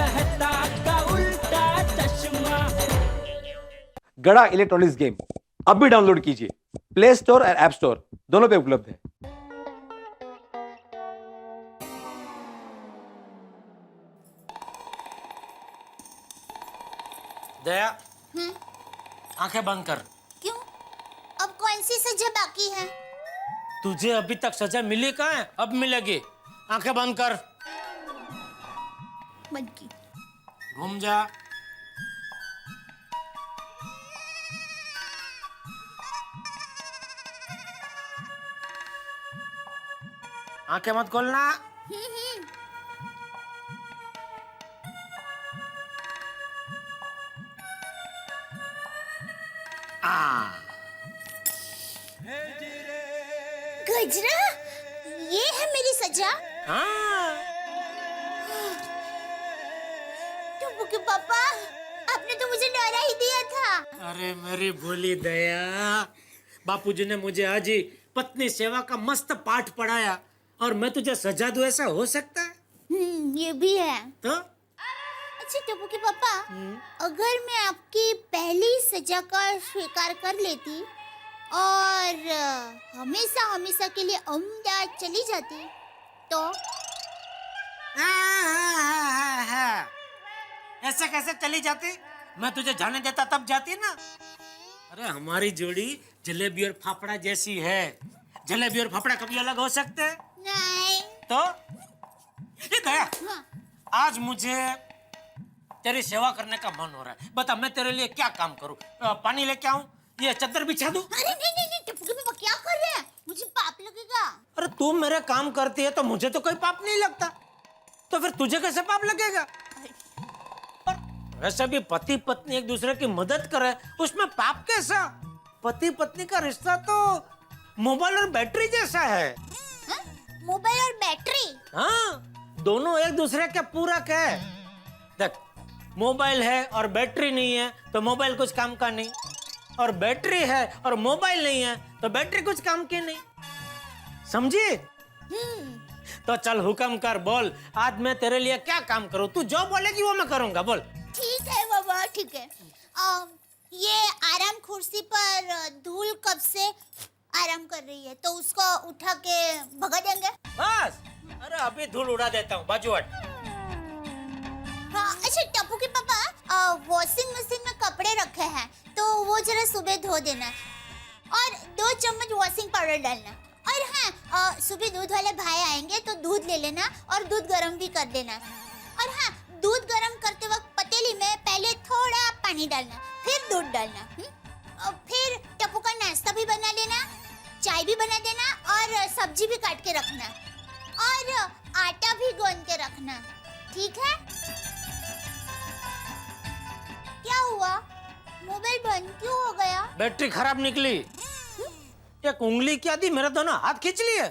कहता का उल्टा चश्मा। गड़ा इलेक्ट्रॉनिक्स गेम अब भी डाउनलोड कीजिए, प्ले स्टोर और ऐप स्टोर दोनों पे उपलब्ध है। दया, आंखें बंद कर। क्यों? अब कौन सी सजा बाकी है? तुझे अभी तक सजा मिली कहाँ है? अब मिलेगी। आंखें बंद कर। बंद की। घूम जा। आंखें मत खोलना। गजरा, ये है मेरी सजा? हाँ। टुप्पू के पापा, आपने तो मुझे डरा ही दिया था। अरे मेरी भोली दया, बापूजी ने मुझे आज ही पत्नी सेवा का मस्त पाठ पढ़ाया और मैं तुझे सजा दूं, ऐसा हो सकता है? ये भी है। तो अच्छा टप्पू के पापा, अगर मैं आपकी पहली सजा का स्वीकार कर लेती और हमेशा हमेशा के लिए अहमदाबाद चली जाती तो? ऐसे कैसे चली जाती? मैं तुझे जाने देता तब जाती ना। अरे हमारी जोड़ी जलेबी और फाफड़ा जैसी है। जलेबी और फाफड़ा कभी अलग हो सकते हैं? नहीं। तो ये दया, हाँ। आज मुझे तेरी सेवा करने का मन हो रहा है। बता मैं तेरे लिए क्या काम करूं? पानी लेके आऊं? ये चद्दर बिछा दूं? अरे नहीं टप्पू के पापा, क्या कर रहे हैं? मुझे पाप लगेगा। अरे तू मेरे काम करती है तो मुझे तो कोई पाप नहीं लगता, तो फिर तुझे कैसे पाप लगेगा? और वैसे भी पति पत्नी एक दूसरे की मदद करे, उसमें पाप कैसा? पति पत्नी का रिश्ता तो मोबाइल और बैटरी जैसा है। हाँ? मोबाइल और बैटरी? हाँ, दोनों एक दूसरे के पूरक है। देख, मोबाइल है और बैटरी नहीं है तो मोबाइल कुछ काम का नहीं, और बैटरी है और मोबाइल नहीं है तो बैटरी कुछ काम की नहीं। समझी? तो चल हुक्म कर, बोल आज मैं तेरे लिए क्या काम करूं? तू जो बोलेगी वो मैं करूंगा, बोल। ठीक है बाबा, ठीक है। ये आराम कुर्सी पर धूल कब से आराम कर रही है, तो उसको उठा के भगा देंगे। बस, अरे अभी धूल उड़ा देता हूँ, बाजू हट। हाँ, अच्छा टप्पू के पापा, वॉशिंग मशीन में कपड़े रखे हैं तो वो जरा सुबह धो देना और 2 चम्मच वॉशिंग पाउडर डालना। और हाँ, सुबह दूध वाले भाई आएंगे तो दूध ले लेना और दूध गर्म भी कर देना। और हाँ, दूध गर्म करते वक्त पतीली में पहले थोड़ा पानी डालना, फिर दूध डालना। और फिर टप्पू का नाश्ता भी बना लेना, चाय भी बना देना और सब्जी भी काट के रखना और आटा भी गूंद के रखना, ठीक है? क्या हुआ? मोबाइल बंद क्यों हो गया? बैटरी खराब निकली। एक उंगली क्या दी, मेरा दोनों हाथ खींच लिए।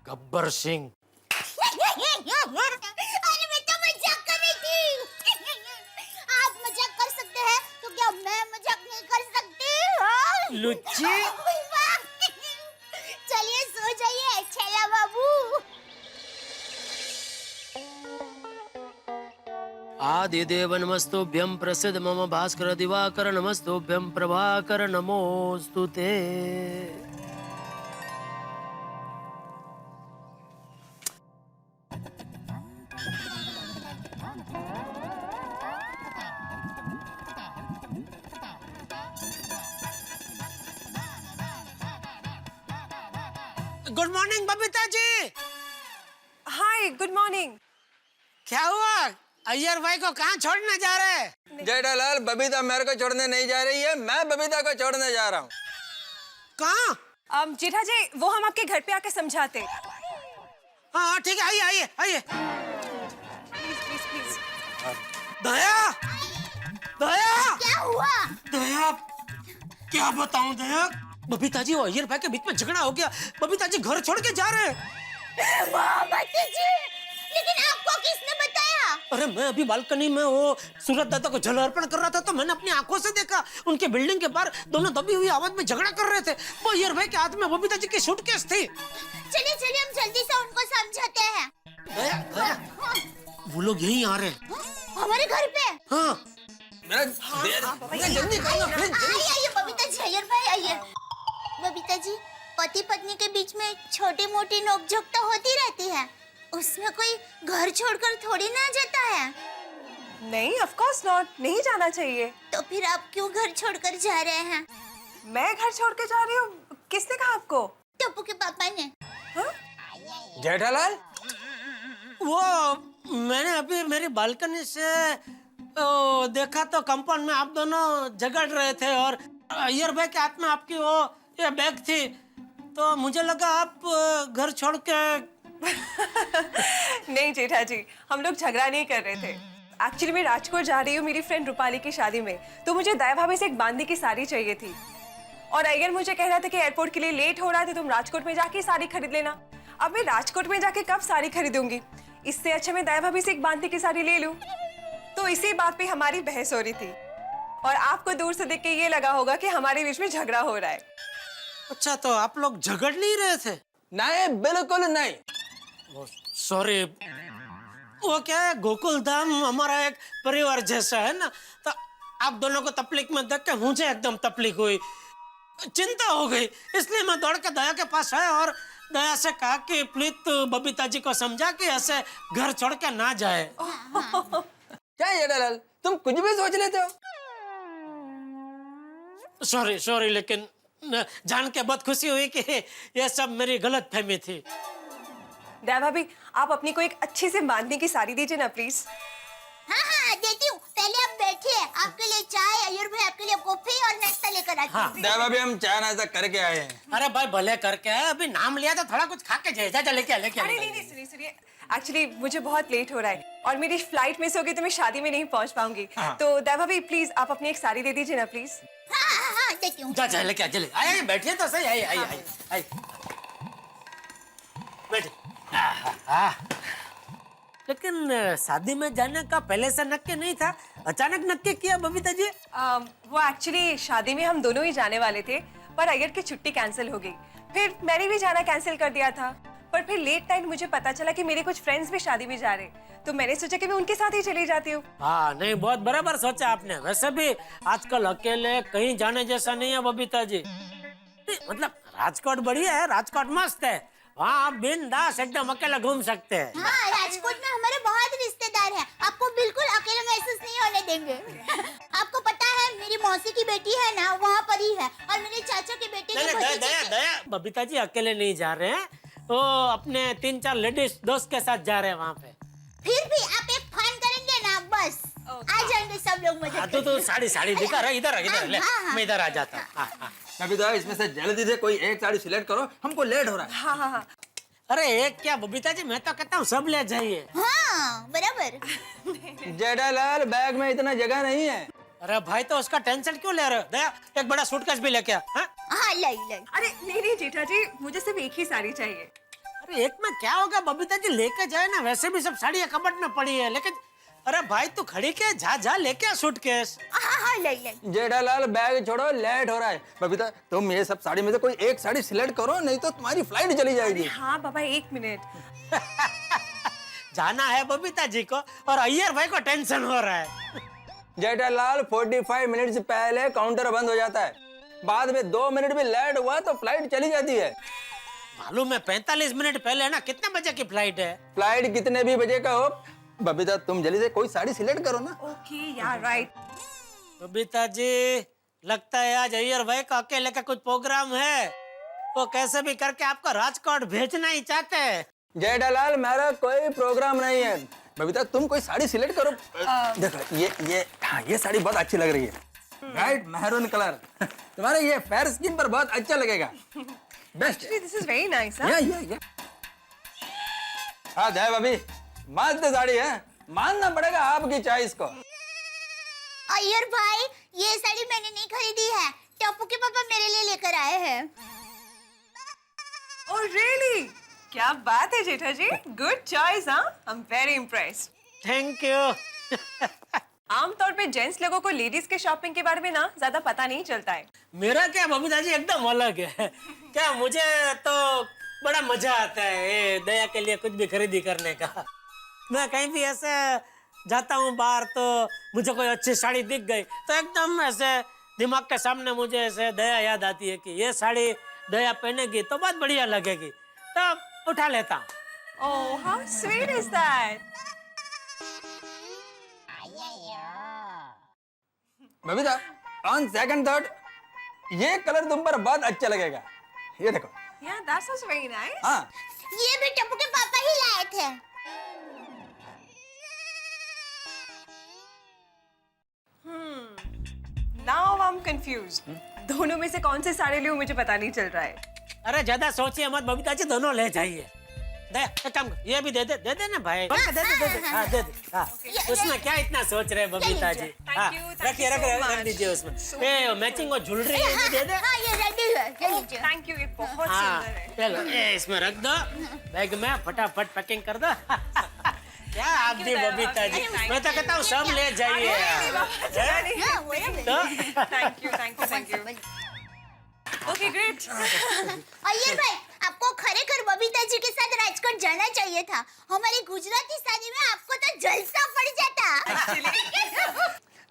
गब्बर सिंह। अरे मैं तो मजाक कर रही थी। आप मजाक कर सकते हैं तो क्या मैं मजाक नहीं कर सकती? लुच्ची। चलिए सो जाइए छेला बाबू। आदिदेव नमस्तुभ्यं प्रसिद्ध मम भास्कर दिवाकर नमस्तुभ्यं प्रभाकर नमोस्तुते। Good morning Babita ji. हाय, गुड मॉर्निंग। क्या हुआ? अय्यर भाई को कहाँ छोड़ने जा रहे हैं? जेठालाल, बबीता मेरे को छोड़ने नहीं जा रही है, मैं बबीता को छोड़ने जा रहा हूँ। कहाँ? जेठा जी, वो हम आपके घर पे आके समझाते। हाँ ठीक है, आइए आइए आइए। Please please. दया, दया, क्या हुआ? दया, क्या बताऊं दया? बबीता जी और अय्यर भाई के बीच में झगड़ा हो गया। बबीता जी घर छोड़ के जा रहे हैं। लेकिन आपको किसने बताया? अरे मैं अभी बालकनी में वो सूरज दादा को जल अर्पण कर रहा था तो मैंने अपनी आंखों से देखा, उनके बिल्डिंग के बाहर दोनों दबी हुई आवाज में झगड़ा कर रहे थे। वो अय्यर भाई के हाथ में बबीता जी की सूटकेस थी। चलिए चलिए हम जल्दी से उनको समझाते हैं। दया, दया, वो लोग यहीं आ रहे हैं। हमारे घर पे? हाँ मेरा जल्दी करो ना प्लीज। आइए बबीता जी, अय्यर भाई आइए। बबीता जी, पति पत्नी के बीच में छोटी मोटी नोकझोंक तो होती रहती है, उसमें कोई घर छोड़कर थोड़ी ना जाता है। नहीं, ऑफ कोर्स नॉट, नहीं जाना चाहिए। तो फिर आप क्यों घर छोड़कर जा रहे हैं? मैं घर छोड़ के जा रही हूँ? किसने कहा आपको? टप्पू के पापा ने। जेठालाल, वो मैंने अभी मेरी बालकनी से देखा तो कंपाउंड में आप दोनों झगड़ रहे थे और अय्यर भाई के हाथ में आपकी वो ये बैग थी, तो मुझे लगा आप घर छोड़ के। नहीं जेठा जी, हम लोग झगड़ा नहीं कर रहे थे। एक्चुअली मैं राजकोट जा रही हूँ मेरी फ्रेंड रूपाली की शादी में, तो मुझे दया भाभी से एक बांदी की साड़ी चाहिए थी और अय्यर मुझे कह रहा था कि एयरपोर्ट के लिए लेट हो रहा है तो तुम राजकोट में जाके साड़ी खरीद लेना। अब मैं राजकोट में जाके कब साड़ी खरीदूंगी, इससे अच्छा मैं दया भाभी से एक बांदी की साड़ी ले लूं। तो इसी बात पे हमारी बहस हो रही थी और आपको दूर से देख के ये लगा होगा कि हमारे बीच में झगड़ा हो रहा है। अच्छा, तो आप लोग झगड़ नहीं रहे थे? नहीं बिल्कुल नहीं। सॉरी, वो क्या है, गोकुल धाम हमारा एक परिवार जैसा है ना, तो आप दोनों को तकलीफ में देख के मुझे एकदम तकलीफ हुई, चिंता हो गई, इसलिए मैं दौड़ के दया के पास आया और दया से कहा कि प्लीज तू बबीता जी को समझा कि ऐसे घर छोड़ के ना जाए। क्या जेठालाल, तुम कुछ भी सोच लेते हो। सॉरी, लेकिन जान के बहुत खुशी हुई कि ये सब मेरी गलत फहमी थी। दया भाभी, आप अपनी को एक अच्छी से बांधने की साड़ी दीजिए ना प्लीज। हाँ देती हूँ, पहले आप बैठिए, आपके लिए चाय, अय्यर भाई आपके लिए कॉफी और नाश्ता लेकर आते हैं। हाँ। देवा भी हम चाय नाश्ता करके आए हैं। अरे भाई भले करके आए, अभी नाम लिया तो थोड़ा कुछ खा के जाए। जा लेके अरे नहीं, सुनिए, एक्चुअली मुझे बहुत लेट हो रहा है और मेरी फ्लाइट मिस हो गई तो मैं शादी में नहीं पहुंच पाऊंगी। तो दया भाभी प्लीज आप अपनी एक साड़ी दे दीजिए ना प्लीज। हाँ देती हूँ। जा लेके चले। आइए बैठिए तो सही। आई बैठिए। लेकिन शादी में जाने का पहले से नक्की नहीं था, अचानक नक्की किया बबीता जी? वो एक्चुअली शादी में हम दोनों ही जाने वाले थे पर अय्यर की छुट्टी कैंसिल हो गई, फिर मैंने भी जाना कैंसिल कर दिया था। पर फिर लेट नाइट मुझे पता चला कि मेरे कुछ फ्रेंड्स भी शादी में जा रहे, तो मैंने सोचा कि मैं उनके साथ ही चली जाती हूँ। हाँ, नहीं, बहुत बराबर सोचा आपने। वैसे भी आजकल अकेले कहीं जाने जैसा नहीं है बबीता जी। मतलब राजकोट बढ़िया है, राजकोट मस्त है, वहाँ आप बिंदास एकदम अकेला घूम सकते हैं। हाँ, राजकोट में हमारे बहुत रिश्तेदार हैं, आपको बिल्कुल अकेला महसूस नहीं होने देंगे। आपको पता है मेरी मौसी की बेटी है ना, वहाँ पर ही है, और मेरे चाचा की बेटी के दया बबीता जी अकेले नहीं जा रहे हैं, वो अपने 3-4 लेडीज दोस्त के साथ जा रहे हैं वहाँ पे। फिर भी आप एक फन करेंगे ना, बस आ जाएंगे सब लोग मजे करने। तो साड़ी दिखा रहा, इधर ले, हाँ। मैं इधर आ जाता हूँ। अभी तो इसमें से जल्दी से कोई एक साड़ी सिलेक्ट करो, हमको लेट हो रहा है। हाँ। अरे एक क्या बबीता जी, मैं तो कहता हूँ सब ले जाइए। हाँ बराबर। जेठालाल, बैग में इतना जगह नहीं है। अरे भाई, तो उसका टेंशन क्यों ले रहे हो? दया, एक बड़ा सूटकेस भी लेके आ। हाँ लाई। अरे नहीं जेठा जी, मुझे सिर्फ एक ही साड़ी चाहिए। अरे एक में क्या होगा बबीता जी, लेके जाए ना, वैसे भी सब साड़ियाँ कबट में पड़ी है। लेकिन अरे भाई तू खड़ी के जा लेके आ सूटकेस। हाँ लाई। जेठालाल, बैग छोड़ो, लेट हो रहा है। बबीता, तुम ये सब साड़ी में से कोई एक साड़ी सिलेक्ट करो, नहीं तो तुम्हारी फ्लाइट चली जाएगी। हाँ बाबा, 1 मिनट। जाना है बबीता जी को और अय्यर भाई को टेंशन हो रहा है। जेठालाल, 45 मिनट से पहले काउंटर बंद हो जाता है, बाद में 2 मिनट भी लेट हुआ तो फ्लाइट चली जाती है। मालूम है 45 मिनट पहले ना, कितने बजे की फ्लाइट है? फ्लाइट कितने भी बजे का हो, बबीता तुम जल्दी से कोई साड़ी सिलेक्ट करो ना। ओके यार, राइट। बबीता जी, लगता है आज अय्यर भाई का अकेले का कुछ प्रोग्राम है, वो कैसे भी करके आपको राजकोट भेजना ही चाहते हैं। जेठालाल, मेरा कोई प्रोग्राम नहीं है। बबीता, तुम कोई साड़ी सिलेक्ट करो। देखो ये साड़ी बहुत अच्छी लग रही है, राइट, मैरून कलर। तुम्हारे ये फेयर स्किन पर बहुत अच्छा लगेगा, best. This is very nice. हाँ दया भाभी, मस्त साड़ी है, मानना पड़ेगा आपकी चॉइस को। अय्यर भाई, ये साड़ी मैंने नहीं खरीदी है, टप्पू के पापा मेरे लिए लेकर आए हैं। Oh really? क्या बात है जेठा जी, गुड चॉइस। हाँ, I am very impressed. Thank you. आमतौर पे जेंट्स लोगों को लेडीज के शॉपिंग के बारे में ना ज्यादा पता नहीं चलता है। मेरा क्या बबीता जी एकदम अलग है। क्या मुझे तो बड़ा मजा आता है ये दया के लिए कुछ भी खरीदी करने का। मैं कहीं भी ऐसे जाता हूँ बाहर तो मुझे कोई अच्छी साड़ी दिख गई तो एकदम ऐसे दिमाग के सामने मुझे ऐसे दया याद आती है कि ये साड़ी दया पहनेगी तो बहुत बढ़िया लगेगी, तो उठा लेता हूँ। Oh, how sweet is that? Babita, on second thought ये कलर तुम पर बहुत अच्छा लगेगा। ये देखो। Yeah, that sounds very nice. हाँ, ये भी टप्पू के पापा ही लाए थे। Now I'm confused. दोनों में से कौन से साड़ी लूं मुझे पता नहीं चल रहा है। अरे ज्यादा सोचिए मत बबीता जी, दोनों ले जाइए। दे एक काम कर, ये भी दे दे ना भाई। दे दे हाँ दे दे हाँ। उसमें क्या इतना सोच रहे हैं बबीता जी? हाँ रखिए रख दीजिए उसमें। ए मैचिंग वो ज्वेलरी है भी दे दे। हाँ ये रेडी है, ये लीजिए। Thank you, ये बहुत हाँ सुंदर है। चलो ये इसमें रख दो, बैग में फटाफट पैकिंग कर दो। क्या आप भी बबीता जी, मैं तो कहता हूँ सब ले जाइए। हाँ, वो है। तो Thank you. Okay, great. और ये भाई, आपको खरेखर बबीता जी के साथ राजकोट जाना चाहिए था। हमारी गुजराती शादी में आपको तो जलसा पड़ जाता।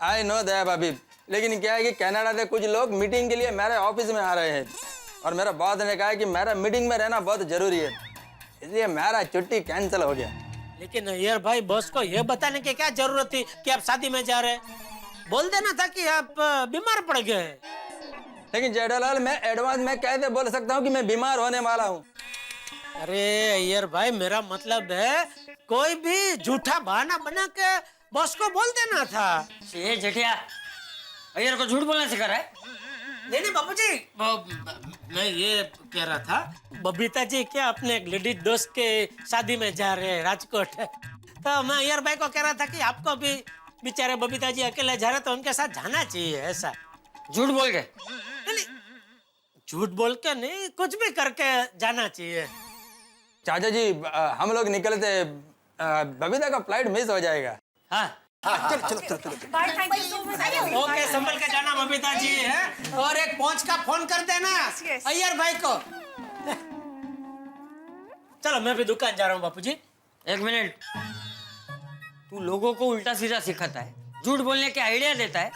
आई नो दया भाभी, लेकिन क्या है कि कनाडा से कुछ लोग मीटिंग के लिए मेरे ऑफिस में आ रहे हैं और मेरा बॉस ने कहा कि मेरा मीटिंग में रहना बहुत जरूरी है, इसलिए मेरा छुट्टी कैंसिल हो गया। लेकिन यार भाई बॉस को ये बताने की क्या जरूरत थी कि आप शादी में जा रहे हैं? बोल देना था कि आप बीमार पड़ गए। लेकिन जेठालाल, मैं एडवांस में कैसे बोल सकता हूँ कि मैं बीमार होने वाला हूँ? अरे यार भाई मेरा मतलब है कोई भी झूठा बहाना बना के बॉस को बोल देना था। ये जेठिया अय्यर को झूठ बोलना सिखा रहा है? नहीं बाबूजी, मैं ये कह रहा था बबीता जी क्या अपने एक लेडीज दोस्त के शादी में जा रहे हैं राजकोट, तो मैं अय्यर भाई को कह रहा था कि आपको भी बेचारे बबीता जी अकेले जा रहे तो उनके साथ जाना चाहिए। ऐसा झूठ बोल के? नहीं, झूठ बोल के नहीं, कुछ भी करके जाना चाहिए। चाचा जी, हम लोग निकलते, बबीता का फ्लाइट मिस हो जाएगा। हाँ Bye, thank you so much. Okay, संभल के जाना बबीता जी है, और एक पहुंच का फोन कर देना yes. अय्यर भाई को। चलो मैं भी दुकान जा रहा हूँ बापूजी। एक मिनट, तू लोगों को उल्टा सीधा सिखाता है, झूठ बोलने के आइडिया देता है।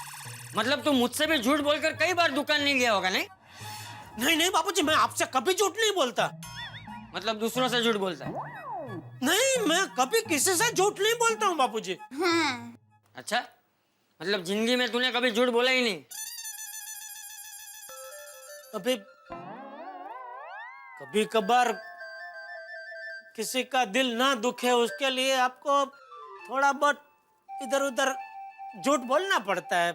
मतलब तू मुझसे भी झूठ बोलकर कई बार दुकान नहीं गया होगा? नहीं नहीं बापूजी, मैं आपसे कभी झूठ नहीं बोलता। मतलब दूसरों से झूठ बोलता है? नहीं, मैं कभी किसी से झूठ नहीं बोलता हूँ बापूजी। अच्छा, मतलब जिंदगी में तूने कभी झूठ बोला ही नहीं? कभी कभार किसी का दिल ना दुखे उसके लिए आपको थोड़ा बहुत इधर उधर झूठ बोलना पड़ता है।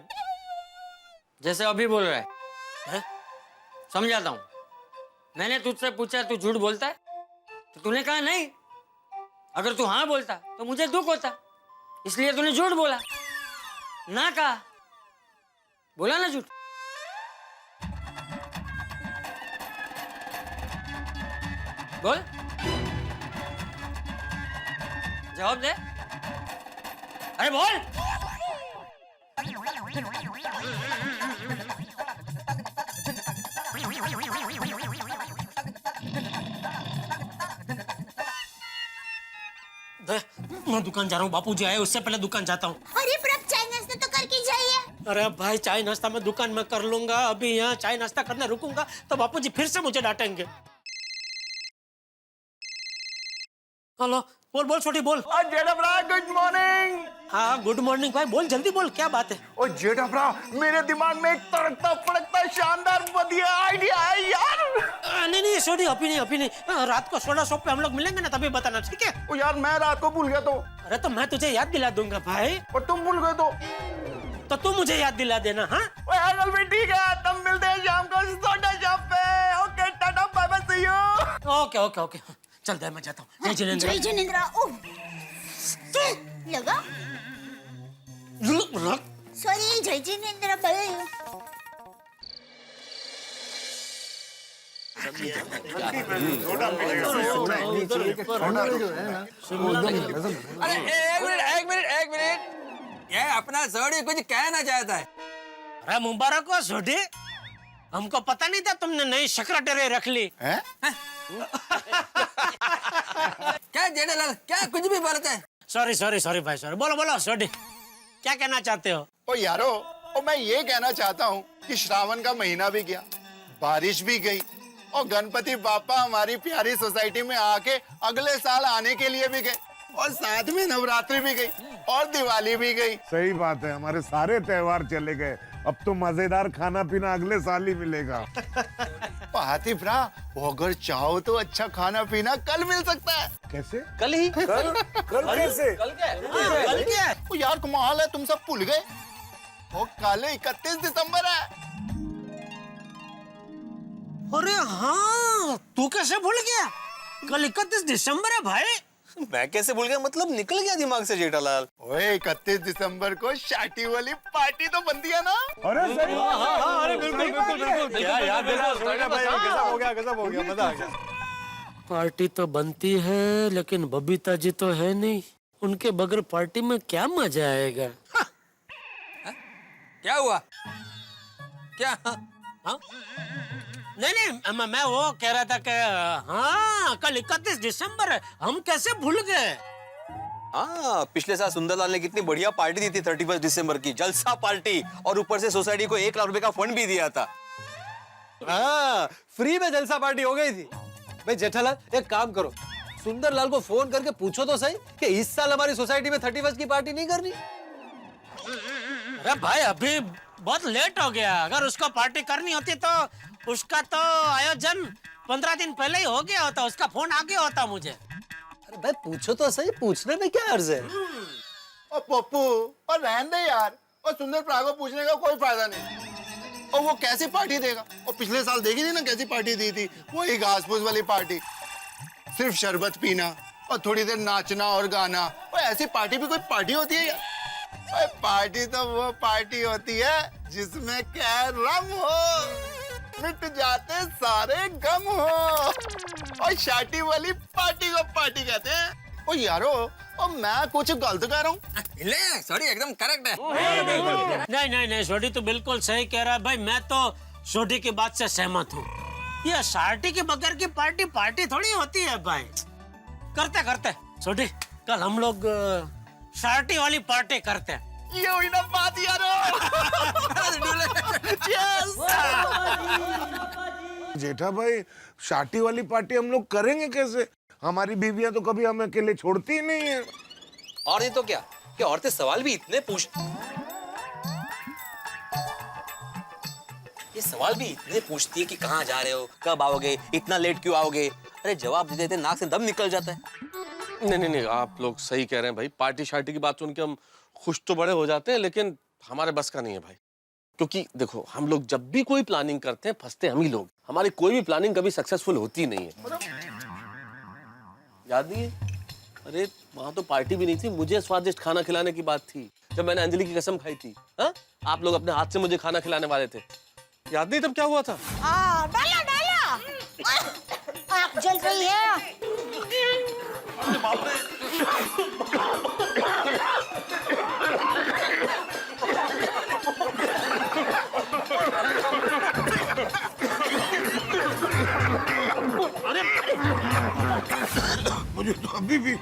जैसे अभी बोल रहा है, हैं? समझाता हूँ। मैंने तुझसे पूछा तू झूठ बोलता है, तो तूने कहा नहीं। अगर तू हाँ बोलता तो मुझे दुख होता, इसलिए तूने झूठ बोला। ना कहा, बोला ना झूठ। बोल, जवाब दे। अरे बोल। मैं दुकान जा रहा हूँ, बापूजी आए उससे पहले दुकान जाता हूँ। अरे पर अब चाय नाश्ता तो करके जाइए। अरे भाई चाय नाश्ता मैं दुकान में कर लूंगा, अभी यहाँ चाय नाश्ता करने रुकूंगा तो बापूजी फिर से मुझे डांटेंगे। हेलो, बोल छोटी बोल। जेठाभरा, गुड मॉर्निंग। हाँ गुड मॉर्निंग भाई, बोल जल्दी बोल, क्या बात है? ओ जेठाभरा, मेरे दिमाग में एक तड़कता फड़कता शानदार बढ़िया आइडिया है यार। नहीं छोटी, अभी नहीं। रात को सोडा शॉप पे हम लोग मिलेंगे ना, तभी बताना, ठीक है? ओ यार, मैं रात को भूल गया तो। अरे तो मैं तुझे याद दिला दूंगा भाई। और तुम भूल गए तो तू मुझे याद दिला देना। हाँ ओ यार, चल भी ठीक है, तब मिलते हैं शाम को सोडा शॉप पे। Okay, tata bye bye, see you. Okay चल दे, मैं जाता हूँ। जय जिनेंद्र। जय जिनेंद्र। लगा सॉरी, जय जिनेंद्र भाई। अरे एक मिनट, ये अपना जोड़ी कुछ कहना चाहता है। अरे मुबारक हो छोटी, हमको पता नहीं था तुमने नई सेक्रेटरी रख ली। क्या जेठालाल, क्या कुछ भी बोलते हैं? सॉरी सॉरी सॉरी भाई सॉरी। बोलो बोलो छोटी, क्या कहना चाहते हो? ओ यारो, ओ मैं ये कहना चाहता हूँ कि श्रावण का महीना भी गया, बारिश भी गई और गणपति बापा हमारी प्यारी सोसाइटी में आके अगले साल आने के लिए भी गए और साथ में नवरात्रि भी गई और दिवाली भी गई। सही बात है, हमारे सारे त्योहार चले गए। अब तो मजेदार खाना पीना अगले साल ही मिलेगा। हाथी भरा, वो अगर चाहो तो अच्छा खाना पीना कल मिल सकता है। कैसे? कल ही? कल कैसे? कल क्या? कल क्या है? ओ यार कमाल है, तुम सब भूल गए। वो कल 31 दिसंबर है। अरे हाँ, तू कैसे भूल गया? कल 31 दिसंबर है भाई। मैं कैसे भूल गया? मतलब निकल गया दिमाग से जेठालाल। ओए 31 दिसंबर को शाटी वाली पार्टी तो बनती है ना? अरे सही बात है। अरे बिल्कुल क्या याद दिला भाई, गजब हो गया, मजा आ गया। पार्टी तो बनती है लेकिन बबीता जी तो है नहीं, उनके बगैर पार्टी में क्या मजा आएगा? क्या हुआ? क्या? हाँ? नहीं मैं वो कह रहा था कि हाँ कल 31 दिसंबर है, हम कैसे भूल गए? हाँ, पिछले साल सुंदरलाल ने कितनी बढ़िया पार्टी दी थी 31 दिसंबर की, जलसा पार्टी, और ऊपर से सोसाइटी को 1 लाख रुपए का फंड भी दिया था। हाँ, फ्री में जलसा पार्टी हो गई थी। भाई जेठालाल एक काम करो, सुंदरलाल को फोन करके पूछो तो सही कि इस साल हमारी सोसाइटी में 31 की पार्टी नहीं करनी। अरे भाई अभी बहुत लेट हो गया, अगर उसको पार्टी करनी होती तो उसका तो आयोजन 15 दिन पहले ही हो गया होता, उसका फोन आ गया होता मुझे। अरे भाई पूछो तो सही, पूछने में क्या अर्ज है? और पप्पू और रहने दे यार, और सुंदर प्रा को पूछने का कोई फायदा नहीं। और वो कैसी पार्टी देगा? और पिछले साल देखी थी ना कैसी पार्टी दी थी, वही घास फूस वाली पार्टी, सिर्फ शरबत पीना और थोड़ी देर नाचना और गाना। और ऐसी पार्टी भी कोई पार्टी होती है यार? और पार्टी तो वो पार्टी होती है जिसमें क्या रम हो, मिट जाते सारे गम हो, और शाटी वाली पार्टी को पार्टी कहते हैं। ओ यारो, और मैं कुछ गलत कह रहा हूँ? सॉरी, एकदम करेक्ट है। नहीं छोटी तो बिल्कुल सही कह रहा है भाई, मैं तो छोटी की बात से सहमत हूँ। ये शार्टी के बगैर की पार्टी थोड़ी होती है भाई। करते छोटी, कल हम लोग शार्टी वाली पार्टी करते हैं। ये हुई ना बात यारो। जेठा भाई, शाटी वाली पार्टी हम लोग करेंगे कैसे? हमारी बीवियां तो कभी हमें अकेले छोड़ती ही नहीं है। और नहीं तो क्या, कि औरतें सवाल भी इतने पूछ, ये सवाल भी इतने पूछती है कि कहाँ जा रहे हो, कब आओगे, इतना लेट क्यों आओगे? अरे जवाब दे देते नाक से दम निकल जाता है। नहीं, आप लोग सही कह रहे हैं भाई। पार्टी शार्टी की बात सुन के हम खुश तो बड़े हो जाते हैं, लेकिन हमारे बस का नहीं है भाई। क्योंकि देखो, हम लोग जब भी कोई प्लानिंग करते हैं फंसते हम ही लोग। हमारी कोई भी प्लानिंग कभी सक्सेसफुल होती नहीं है। याद नहीं है? अरे वहां तो पार्टी भी नहीं थी, मुझे स्वादिष्ट खाना खिलाने की बात थी जब मैंने अंजलि की कसम खाई थी। हा? आप लोग अपने हाथ से मुझे खाना खिलाने वाले थे, याद नहीं तब क्या हुआ था? डाला आग जल रही है। मुझे तो अभी भी।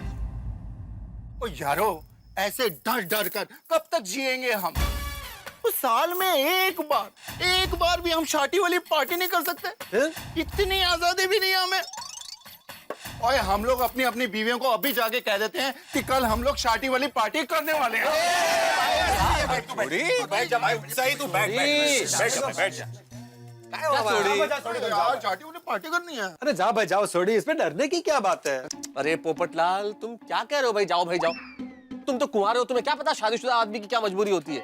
ओ यारो, ऐसे डर कर कब तक जिएंगे हम? उस साल में एक बार भी हम शाटी वाली पार्टी नहीं कर सकते? इतनी आजादी भी नहीं है हमें। और हम लोग अपनी अपनी बीवियों को अभी जाके कह देते हैं कि कल हम लोग शाटी वाली पार्टी करने वाले हैं। बैठ जा भाई, सही तू बैठ जा। यार शाटी वाली पार्टी करनी है। अरे जाओ भाई जाओ, सोडी, इसमें डरने की क्या बात है? अरे पोपटलाल, तुम क्या कह रहे हो भाई? जाओ भाई जाओ, तुम तो कुंवारे हो, तुम्हें क्या पता शादीशुदा आदमी की क्या मजबूरी होती है।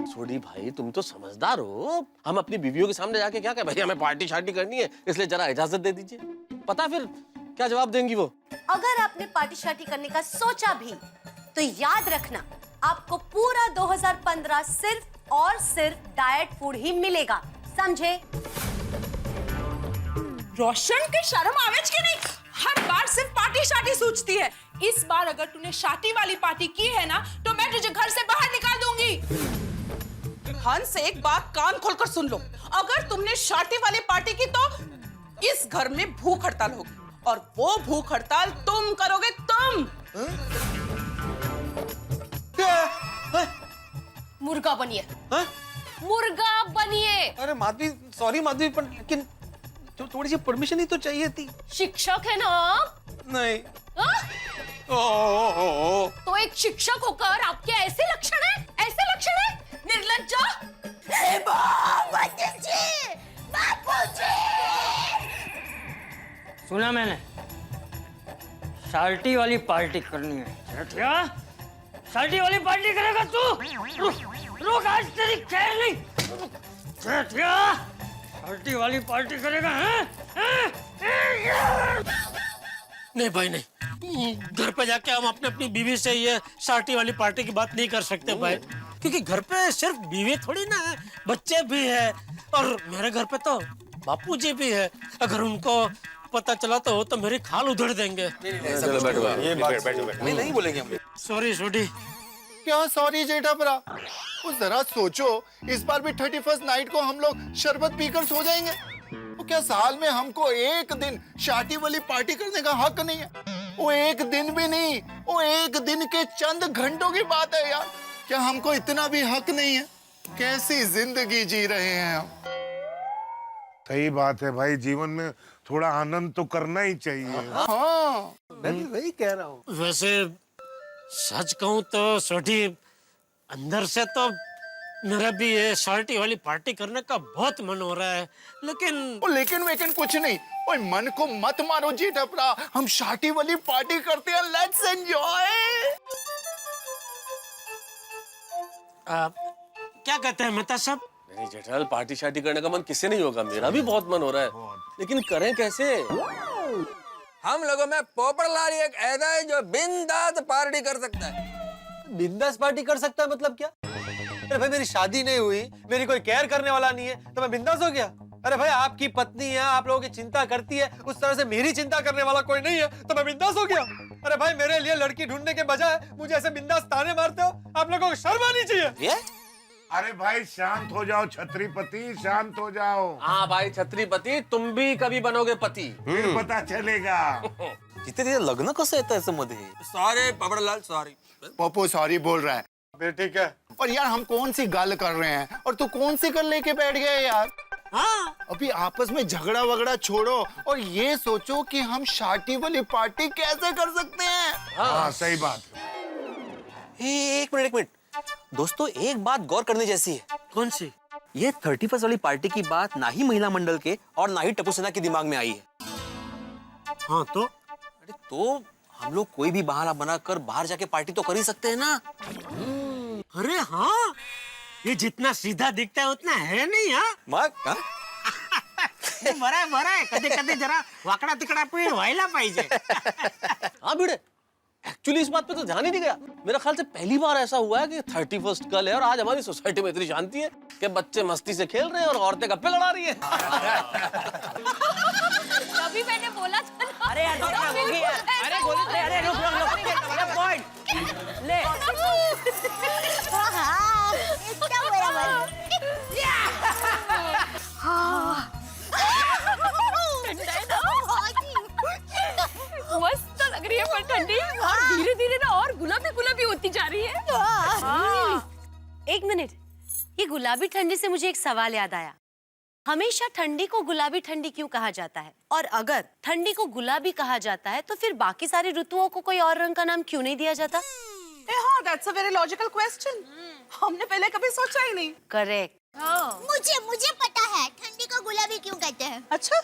सोडी भाई, तुम तो समझदार हो। हम अपनी बीवियों के सामने जाके क्या कहें, भाई हमें पार्टी शार्टी करनी है, इसलिए जरा इजाजत दे दीजिए। पता फिर क्या जवाब देंगी वो? अगर आपने पार्टी शार्टी करने का सोचा भी तो याद रखना, आपको पूरा 2015 सिर्फ और सिर्फ डाइट फूड ही मिलेगा, समझे? रोशन के शर्म आवेज के नहीं, हर बार सिर्फ पार्टी शार्टी सोचती है। इस बार अगर तूने शार्टी वाली पार्टी की है ना, तो मैं तुझे घर से बाहर निकाल दूंगी। हंस, एक बात कान खोलकर सुन लो, अगर तुमने शार्टी वाली पार्टी की तो इस घर में भूख हड़ताल होगी, और वो भूख हड़ताल तुम करोगे, तुम। मुर्गा बनिए, हाँ? मुर्गा बनिए। अरे माधवी, सॉरी माधवी, पर लेकिन थोड़ी सी परमिशन ही तो चाहिए थी। शिक्षक है ना आप? नहीं। हाँ? ओ। तो एक शिक्षक होकर आपके ऐसे लक्षण है, ऐसे लक्षण है, निर्लज्ज। सुना मैंने, शार्टी वाली पार्टी करनी है। जेठिया, शार्टी वाली पार्टी करेगा तू? रुक, आज तेरी खैर नहीं। जेठिया, शार्टी वाली पार्टी करेगा? हैं? नहीं भाई नहीं, घर पे जाके हम अपने अपनी बीवी से ये शार्टी वाली पार्टी की बात नहीं कर सकते भाई, क्योंकि घर पे सिर्फ बीवी थोड़ी ना है, बच्चे भी है, और मेरे घर पे तो बापू जी भी है। अगर उनको पता चला तो मेरी खाल उधड़ देंगे। चलो बैठो, ये बात नहीं बोलेंगे हम। सॉरी छोटी। क्या सॉरी जेठापरा? वो जरा सोचो, इस बार भी 31st नाइट को हम लोग शरबत पीकर सो जाएंगे। तो क्या साल में हमको एक दिन शादी वाली पार्टी करने का हक नहीं है? वो एक दिन भी नहीं, वो एक दिन के चंद घंटों की बात है यार। क्या हमको इतना भी हक नहीं है? कैसी जिंदगी जी रहे हैं हम। सही बात है भाई, जीवन में थोड़ा आनंद तो करना ही चाहिए। हाँ, मैं भी वही कह रहा हूँ। वैसे सच कहूँ तो छोटी, अंदर से तो मेरा भी ये शार्टी वाली पार्टी करने का बहुत मन हो रहा है, लेकिन वेकिन कुछ नहीं। ओए मन को मत मारो जेठापरा, हम शादी वाली पार्टी करते हैं। Let's enjoy. क्या कहते हैं मेहता साहब? नहीं जेठालाल, पार्टी शार्टी करने का मन किससे नहीं होगा, मेरा भी बहुत मन हो रहा है, लेकिन करें कैसे? हम लोगों में पोपटलाल एक ऐसा है जो बिंदास पार्टी कर सकता है। बिंदास पार्टी कर सकता है मतलब क्या? अरे भाई, मेरी शादी नहीं हुई, मेरी कोई केयर करने वाला नहीं है, तो मैं बिंदास हो गया? अरे भाई, आपकी पत्नी है, आप लोगों की चिंता करती है, उस तरह से मेरी चिंता करने वाला कोई नहीं है, तो मैं बिंदास हो गया? अरे भाई, मेरे लिए लड़की ढूंढने के बजाय मुझे ऐसे बिंदास ताने मारते हो, आप लोगों को शर्म आनी चाहिए। अरे भाई शांत हो जाओ छत्रीपति, शांत हो जाओ। हाँ भाई छत्रीपति, तुम भी कभी बनोगे पति, फिर पता चलेगा। जिथे लग्न कसं येतं असं मध्ये? Sorry Popatlal, sorry. Pappu sorry बोल रहा है। फिर ठीक है। और यार हम कौन सी गल कर रहे हैं और तू कौन सी गल लेके बैठ गया यार? हाँ अभी आपस में झगड़ा वगड़ा छोड़ो और ये सोचो कि हम शादी वाली पार्टी कैसे कर सकते हैं। हाँ सही बात है। एक मिनट दोस्तों, एक बात गौर करने जैसी है। कौन सी? ये 31st वाली पार्टी की बात ना ही महिला मंडल के और ना ही टप्पू सेना के दिमाग में आई है। हाँ तो? अरे तो हम लोग कोई भी बहाना बनाकर बाहर जाके पार्टी तो कर ही सकते हैं ना। अरे हाँ, ये जितना सीधा दिखता है उतना है नहीं। हाँ मग बरं आहे, कधी जरा वाकडा तिकडा पण व्हायला पाहिजे। हाँ भिड़े, एक्चुअली इस बात पे तो ध्यान ही नहीं गया। मेरा ख्याल से पहली बार ऐसा हुआ है कि 31st कल है और आज हमारी सोसाइटी में इतनी शांति है कि बच्चे मस्ती से खेल रहे हैं और औरतें गप्पे लड़ा रही हैं। तभी मैंने बोला था ना। अरे यार, अरे गोली, अरे रुक, पॉइंट ले। हाँ, इतना बराबर। मस्त लग रही है पर ठंडी, और धीरे धीरे ना और गुलाबी गुलाबी होती जा रही है। एक मिनट, ये गुलाबी ठंडी से मुझे एक सवाल याद आया। हमेशा ठंडी को गुलाबी ठंडी क्यों कहा जाता है? और अगर ठंडी को गुलाबी कहा जाता है तो फिर बाकी सारी ऋतुओं को कोई और रंग का नाम क्यों नहीं दिया जाता? हाँ, that's a very logical question. हमने पहले कभी सोचा ही नहीं। करेक्ट। मुझे पता है ठंडी को गुलाबी क्यों कहते हैं। अच्छा,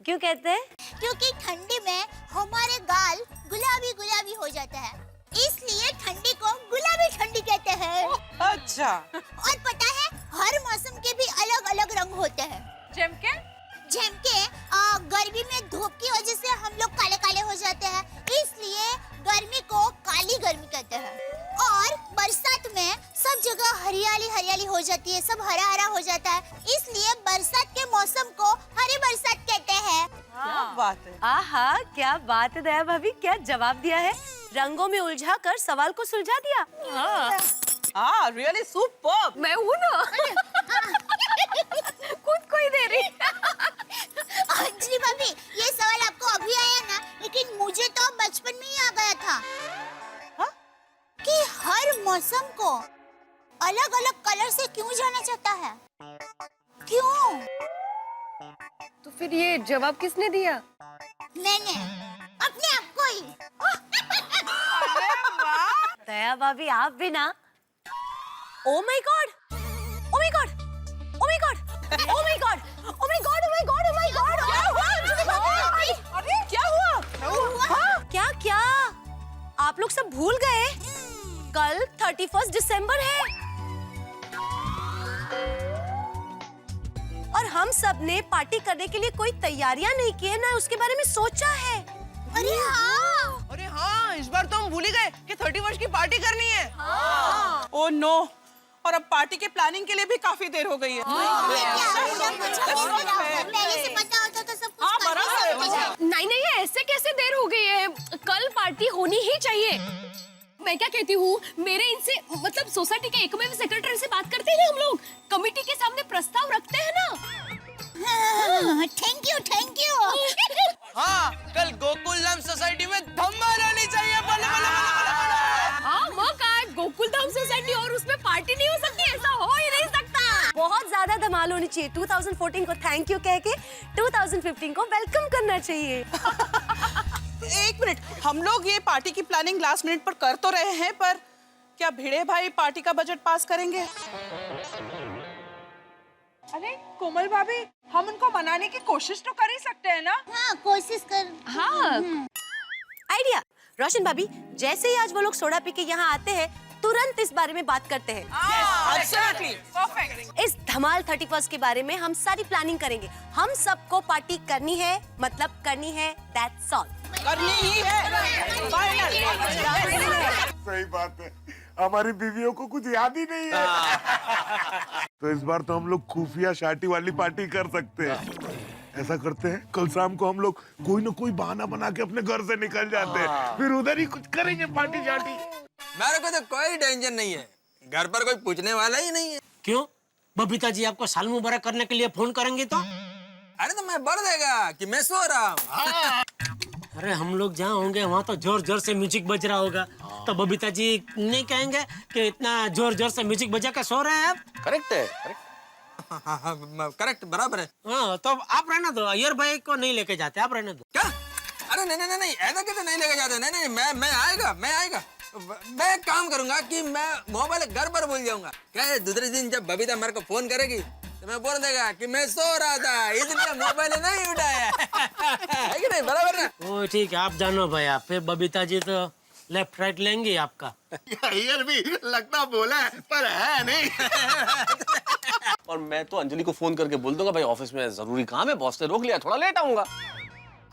क्यों कहते हैं? क्योंकि ठंडी में हमारे गाल गुलाबी गुलाबी हो जाता है, इसलिए ठंडी को गुलाबी ठंडी कहते हैं। अच्छा। और पता है हर मौसम के भी अलग अलग रंग होते हैं। जेम के गर्मी में धूप की वजह से हम लोग काले काले हो जाते हैं, इसलिए गर्मी को काली गर्मी कहते हैं। और बरसात में सब जगह हरियाली हरियाली हो जाती है, सब हरा हरा हो जाता है, इसलिए बरसात के मौसम को हरी बरसात कहते हैं। क्या बात है। आहा, क्या बात है दया भाभी, क्या जवाब दिया है। रंगों में उलझा कर सवाल को सुलझा दिया। हाँ, really superb। मैं हूँ ना। खुद को ही दे रही। अंजलि भाभी, ये सवाल आपको अभी आया ना, लेकिन मुझे तो बचपन में ही आ गया था। कि हर मौसम को अलग अलग कलर से क्यों जाना चाहता है? क्यों? तो फिर ये जवाब किसने दिया? मैंने अपने आप को ही। दया भाभी आप भी ना। Oh my God, oh my God, oh my God, oh my God, oh my God, oh my God, oh my God. अरे क्या हुआ? हाँ? क्या क्या आप लोग सब भूल गए? कल 31 दिसंबर है और हम सब ने पार्टी करने के लिए कोई तैयारियां नहीं की है, ना उसके बारे में सोचा है। अरे हाँ, अरे हाँ, इस बार तो हम भूल ही गए कि 31 की पार्टी करनी है। ओह नो, और अब पार्टी के प्लानिंग के लिए भी काफी देर हो गई है। पहले से पता होता तो सब कुछ कर ही सकते। नहीं नहीं, ऐसे कैसे देर हो गई है? कल पार्टी होनी ही चाहिए। मैं क्या कहती हूँ, मेरे इनसे मतलब सोसाइटी के एकमेव सेक्रेटरी से बात करते हैं ना हम लोग, कमिटी के सामने प्रस्ताव रखते हैं ना। Thank you, thank you. हाँ, कल गोकुलधाम सोसाइटी में धमाल होनी चाहिए। बोले बोले हाँ मग काय, गोकुलधाम सोसाइटी और उसमें पार्टी नहीं हो सकती? ऐसा हो ही नहीं सकता। बहुत ज्यादा धमाल होनी चाहिए। 2014 को थैंक यू कह के 2015 को वेलकम करना चाहिए। एक मिनट, हम लोग ये पार्टी की प्लानिंग लास्ट मिनट पर कर तो रहे हैं, पर क्या भिड़े भाई पार्टी का बजट पास करेंगे? अरे कोमल भाभी, हम उनको मनाने की कोशिश तो कर ही सकते हैं ना? हाँ, कोशिश कर। हाँ आइडिया। रोशन भाभी, जैसे ही आज वो लोग सोडा पी के यहाँ आते हैं, तुरंत इस बारे में बात करते हैं। Absolutely, perfect. इस धमाल 31 के बारे में हम सारी प्लानिंग करेंगे। हम सबको पार्टी करनी है, मतलब करनी है, दैट्स ऑल। करनी ही है। फाइनल। सही बात है, हमारी बीवियों को कुछ याद ही नहीं है। तो इस बार तो हम लोग खुफिया शादी वाली पार्टी कर सकते हैं। ऐसा करते हैं, कल शाम को हम लोग कोई ना कोई बहाना बना के अपने घर से निकल जाते हैं, फिर उधर ही कुछ करेंगे पार्टी शादी। मेरे को तो कोई टेंशन नहीं है, घर पर कोई पूछने वाला ही नहीं है। क्यों? बबीता जी आपको साल मुबारक करने के लिए फोन करेंगे तो? अरे तो मैं बढ़ देगा कि मैं सो रहा हूँ। अरे हम लोग जहाँ होंगे वहाँ तो जोर जोर से म्यूजिक बज रहा होगा, तो बबीता जी नहीं कहेंगे कि इतना जोर जोर से म्यूजिक बजा के सो रहे हैं आप? करेक्ट है, करेक्ट। करेक्ट, बराबर है। हाँ, तो आप रहने दो, अय्यर भाई को नहीं लेके जाते, आप रहने दो। क्या? अरे नहीं नहीं नहीं, ऐसा कैसे नहीं लेके जाते? नहीं नहीं, मैं आएगा। मैं एक काम करूंगा कि मैं मोबाइल घर पर भूल जाऊंगा। क्या दूसरे दिन जब बबीता मेरे को फोन करेगी तो मैं बोल देगा कि मैं सो रहा था, इसलिए मोबाइल नहीं उठाया। है कि नहीं? बराबर है। ओ ठीक है, आप जानो भाई। आप फिर बबीता जी तो लेफ्ट राइट लेंगे आपका। अय्यर भी लगता बोला है, पर है नहीं। और मैं तो अंजलि को फोन करके बोल दूंगा, भाई ऑफिस में जरूरी काम है, बॉस ने रोक लिया, थोड़ा लेट आऊंगा।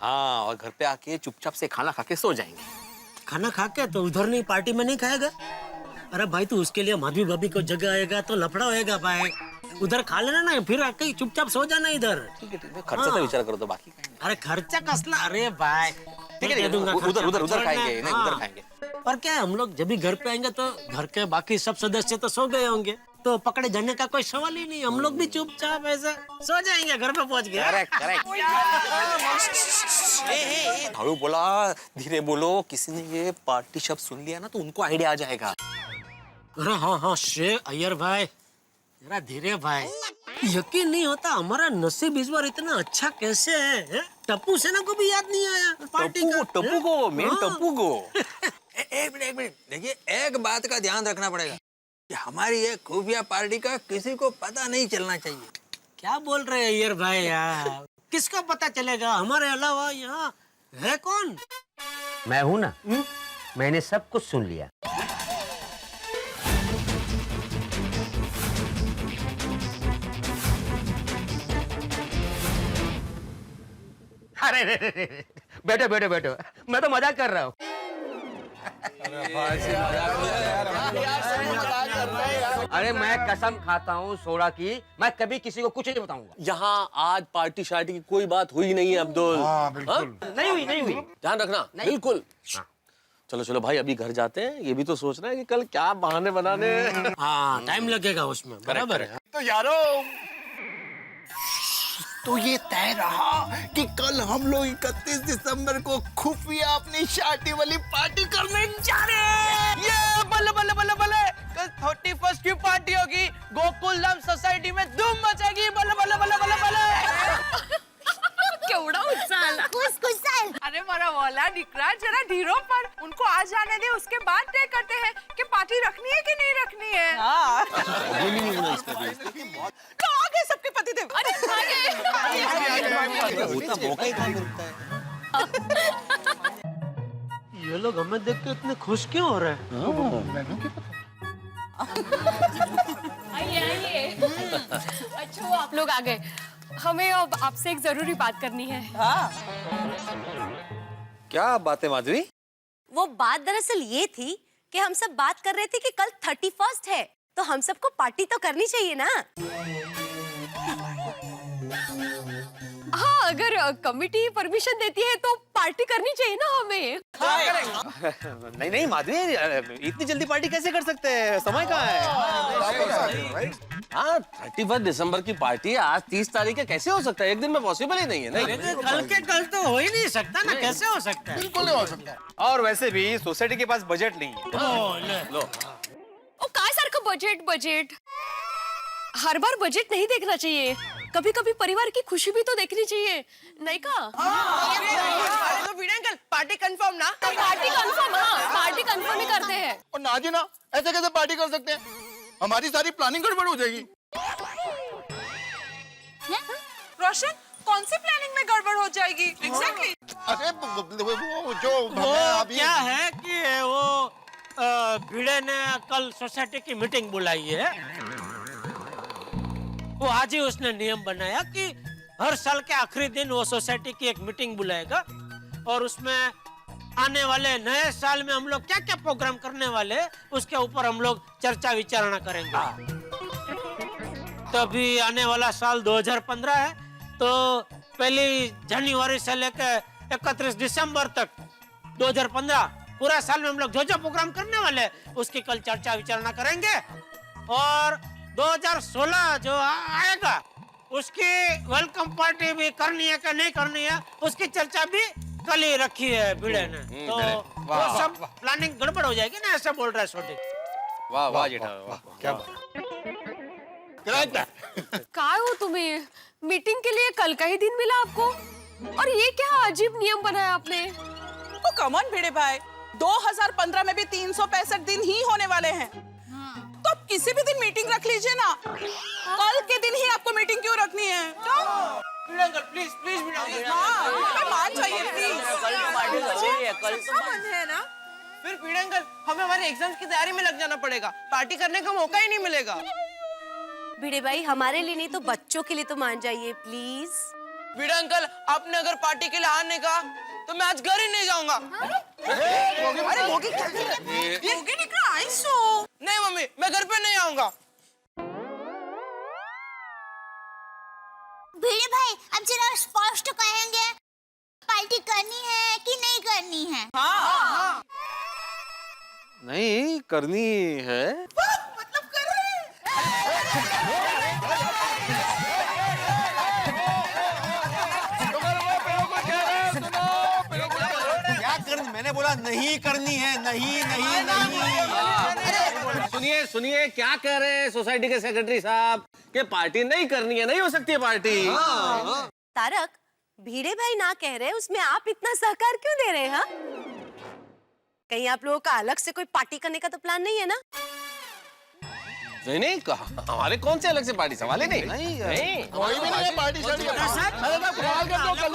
हाँ, और घर पे आके चुपचाप से खाना खा के सो जाएंगे। खाना खा के तो उधर नहीं, पार्टी में नहीं खाएगा? अरे भाई तू उसके लिए माधवी भाभी को जगह आएगा तो लफड़ा होएगा भाई। उधर खा लेना ना, फिर आके चुपचाप सो जाना इधर। ठीक है, खर्चा तो विचार करो तो बाकी। अरे खर्चा कसला? अरे भाई ठीक है, उधर खाएंगे, नहीं उधर खाएंगे। और क्या, हम लोग जब भी घर पे आएंगे तो घर के बाकी सब सदस्य तो सो गए होंगे, तो पकड़े जाने का कोई सवाल ही नहीं। हम लोग भी चुपचाप ऐसे सो जाएंगे घर पे पहुंच गए। करेक्ट। भाड़ू बोला, धीरे बोलो, किसी ने ये पार्टी शब्द सुन लिया ना तो उनको आइडिया आ जाएगा। अरे हाँ शेर अय्यर भाई, जरा धीरे भाई। यकीन नहीं होता हमारा नसीब इस बार इतना अच्छा कैसे है? टप्पू सेना को भी याद नहीं आया पार्टी का। टप्पू को, मेन टप्पू को। एक मिनट, देखिए एक बात का ध्यान रखना पड़ेगा कि हमारी ये खुफिया पार्टी का किसी को पता नहीं चलना चाहिए। क्या बोल रहे हैं अय्यर भाई यार? किसको पता चलेगा? हमारे अलावा यहाँ है कौन? मैं हूँ ना। मैंने सब कुछ सुन लिया। अरे बैठो, मैं तो मजाक कर रहा हूँ। अरे मैं कसम खाता हूँ सोडा की, मैं कभी किसी को कुछ नहीं बताऊंगा। यहाँ आज पार्टी शार्टी की कोई बात हुई नहीं है अब्दुल। बिल्कुल। नहीं हुई। ध्यान रखना, बिल्कुल। चलो भाई, अभी घर जाते हैं। ये भी तो सोचना है कि कल क्या बहाने बनाने। हाँ, टाइम लगेगा उसमें, बराबर है। तो यारो, तो ये तय रहा कि कल हम लोग 31 दिसंबर को खुफिया अपनी शादी वाली पार्टी करने जा रहे हैं। ये बल्ले कल 31 फर्स्ट की पार्टी होगी, गोकुलधाम सोसाइटी में धूम मचेगी। बल्ले बल्ले बल्ले बल्ले बल्ले। केवढा उत्साह आला. खुशखुशाल। अरे मारा वाला निकरा जरा ढीरो पर उनको आ जाने दे, उसके बाद तय करते हैं कि पार्टी रखनी है कि नहीं रखनी है। हाँ। तो आ गए सबके पति थे। अरे होता मौका ही कहाँ मिलता है। ये लोग हमें देख के इतने खुश क्यों हो रहे हैं? आइए आइए. अच्छा वो आप लोग आ गए. हमें अब आपसे एक जरूरी बात करनी है. क्या बात है माधवी? वो बात दरअसल ये थी कि हम सब बात कर रहे थे कि कल 31 है, तो हम सबको पार्टी तो करनी चाहिए ना. हाँ, अगर कमिटी परमिशन देती है तो पार्टी करनी चाहिए ना हमें. नहीं नहीं माधवी, इतनी जल्दी पार्टी कैसे कर सकते हैं? समय कहाँ है? हाँ 31 दिसंबर की पार्टी आज 30 तारीख है, कैसे हो सकता है? एक दिन में पॉसिबल ही नहीं है। नहीं कल के कल तो हो ही नहीं सकता ना. कैसे हो सकता है? बिल्कुल नहीं हो सकता। और वैसे भी सोसाइटी के पास बजट नहीं है. लो. ओ काय सारखं बजेट बजेट. हर बार बजेट नहीं देखना चाहिए. कभी कभी परिवार की खुशी भी तो देखनी चाहिए, नहीं का? तो वीडियो अंकल पार्टी कंफर्म ना? Party confirm. हाँ, पार्टी कंफर्म ही करते हैं. और ना जी ना, ऐसे कैसे पार्टी कर सकते हैं? हमारी सारी प्लानिंग गड़बड़ हो जाएगी। रोशन, कौन सी प्लानिंग में गड़बड़ हो जाएगी? एग्जैक्टली। अरे वो जो वो अभी क्या है कि वो भिड़े ने कल सोसाइटी की मीटिंग बुलाई है. वो आज ही उसने नियम बनाया कि हर साल के आखिरी दिन वो सोसाइटी की एक मीटिंग बुलाएगा और उसमें आने वाले नए साल में हम लोग क्या क्या प्रोग्राम करने वाले उसके ऊपर हम लोग चर्चा विचारणा करेंगे. तभी आने वाला साल 2015 है, तो 1 जनवरी से लेकर 31 दिसंबर तक 2015 पूरा साल में हम लोग जो जो प्रोग्राम करने वाले उसकी कल चर्चा विचारणा करेंगे. और 2016 जो आएगा उसकी वेलकम पार्टी भी करनी है कि नहीं करनी है उसकी चर्चा भी कल ही रखी है भिड़े ने. तो वो सब प्लानिंग गड़बड़ हो जाएगी ना, ऐसा बोल रहा है छोटी. वाह वाह जेठा वाह. क्या बात? काय हो तुम्हें? मीटिंग के लिए कल का ही दिन मिला आपको? और ये क्या अजीब नियम बनाया आपने? ओ कम ऑन भिड़े भाई, 2015 में भी 365 दिन ही होने वाले हैं. तो आप किसी भी दिन मीटिंग रख लीजिए ना. कल के दिन ही आपको मीटिंग क्यों रखनी है? प्लीज प्लीज मान जाइए प्लीज. कल है ना? फिर भिड़े अंकल, हमें हमारे एग्जाम्स की तैयारी में लग जाना पड़ेगा. पार्टी करने का मौका ही नहीं मिलेगा. भिड़े भाई, हमारे लिए नहीं तो बच्चों के लिए तो मान जाइए प्लीज. भिड़े अंकल, आपने अगर पार्टी के लिए आने का तो मैं आज घर ही नहीं जाऊंगा. अरे मोगी क्या कर रहा है? मोगी निकला आइसो. नहीं मम्मी, मैं घर पे नहीं आऊंगा. भिड़े भाई, अब जरा स्पष्ट कहेंगे, पार्टी करनी है कि नहीं करनी है? हाँ. नहीं करनी है. मतलब कर रहे हैं. क्या करनी? मैंने बोला नहीं करनी है. नहीं नहीं नहीं. सुनिए सुनिए क्या कह रहे हैं सोसाइटी के सेक्रेटरी साहब कि पार्टी नहीं करनी है, नहीं हो सकती है पार्टी. तारक, भिड़े भाई ना कह रहे, उसमें आप इतना सहकार क्यों दे रहे हैं? हाँ, कहीं आप लोगों का अलग से कोई पार्टी करने का तो प्लान नहीं है ना? नहीं नहीं कहा हमारे कौन से अलग से पार्टी सवाल ही नहीं. कोई भी नहीं है पार्टी शार्टी.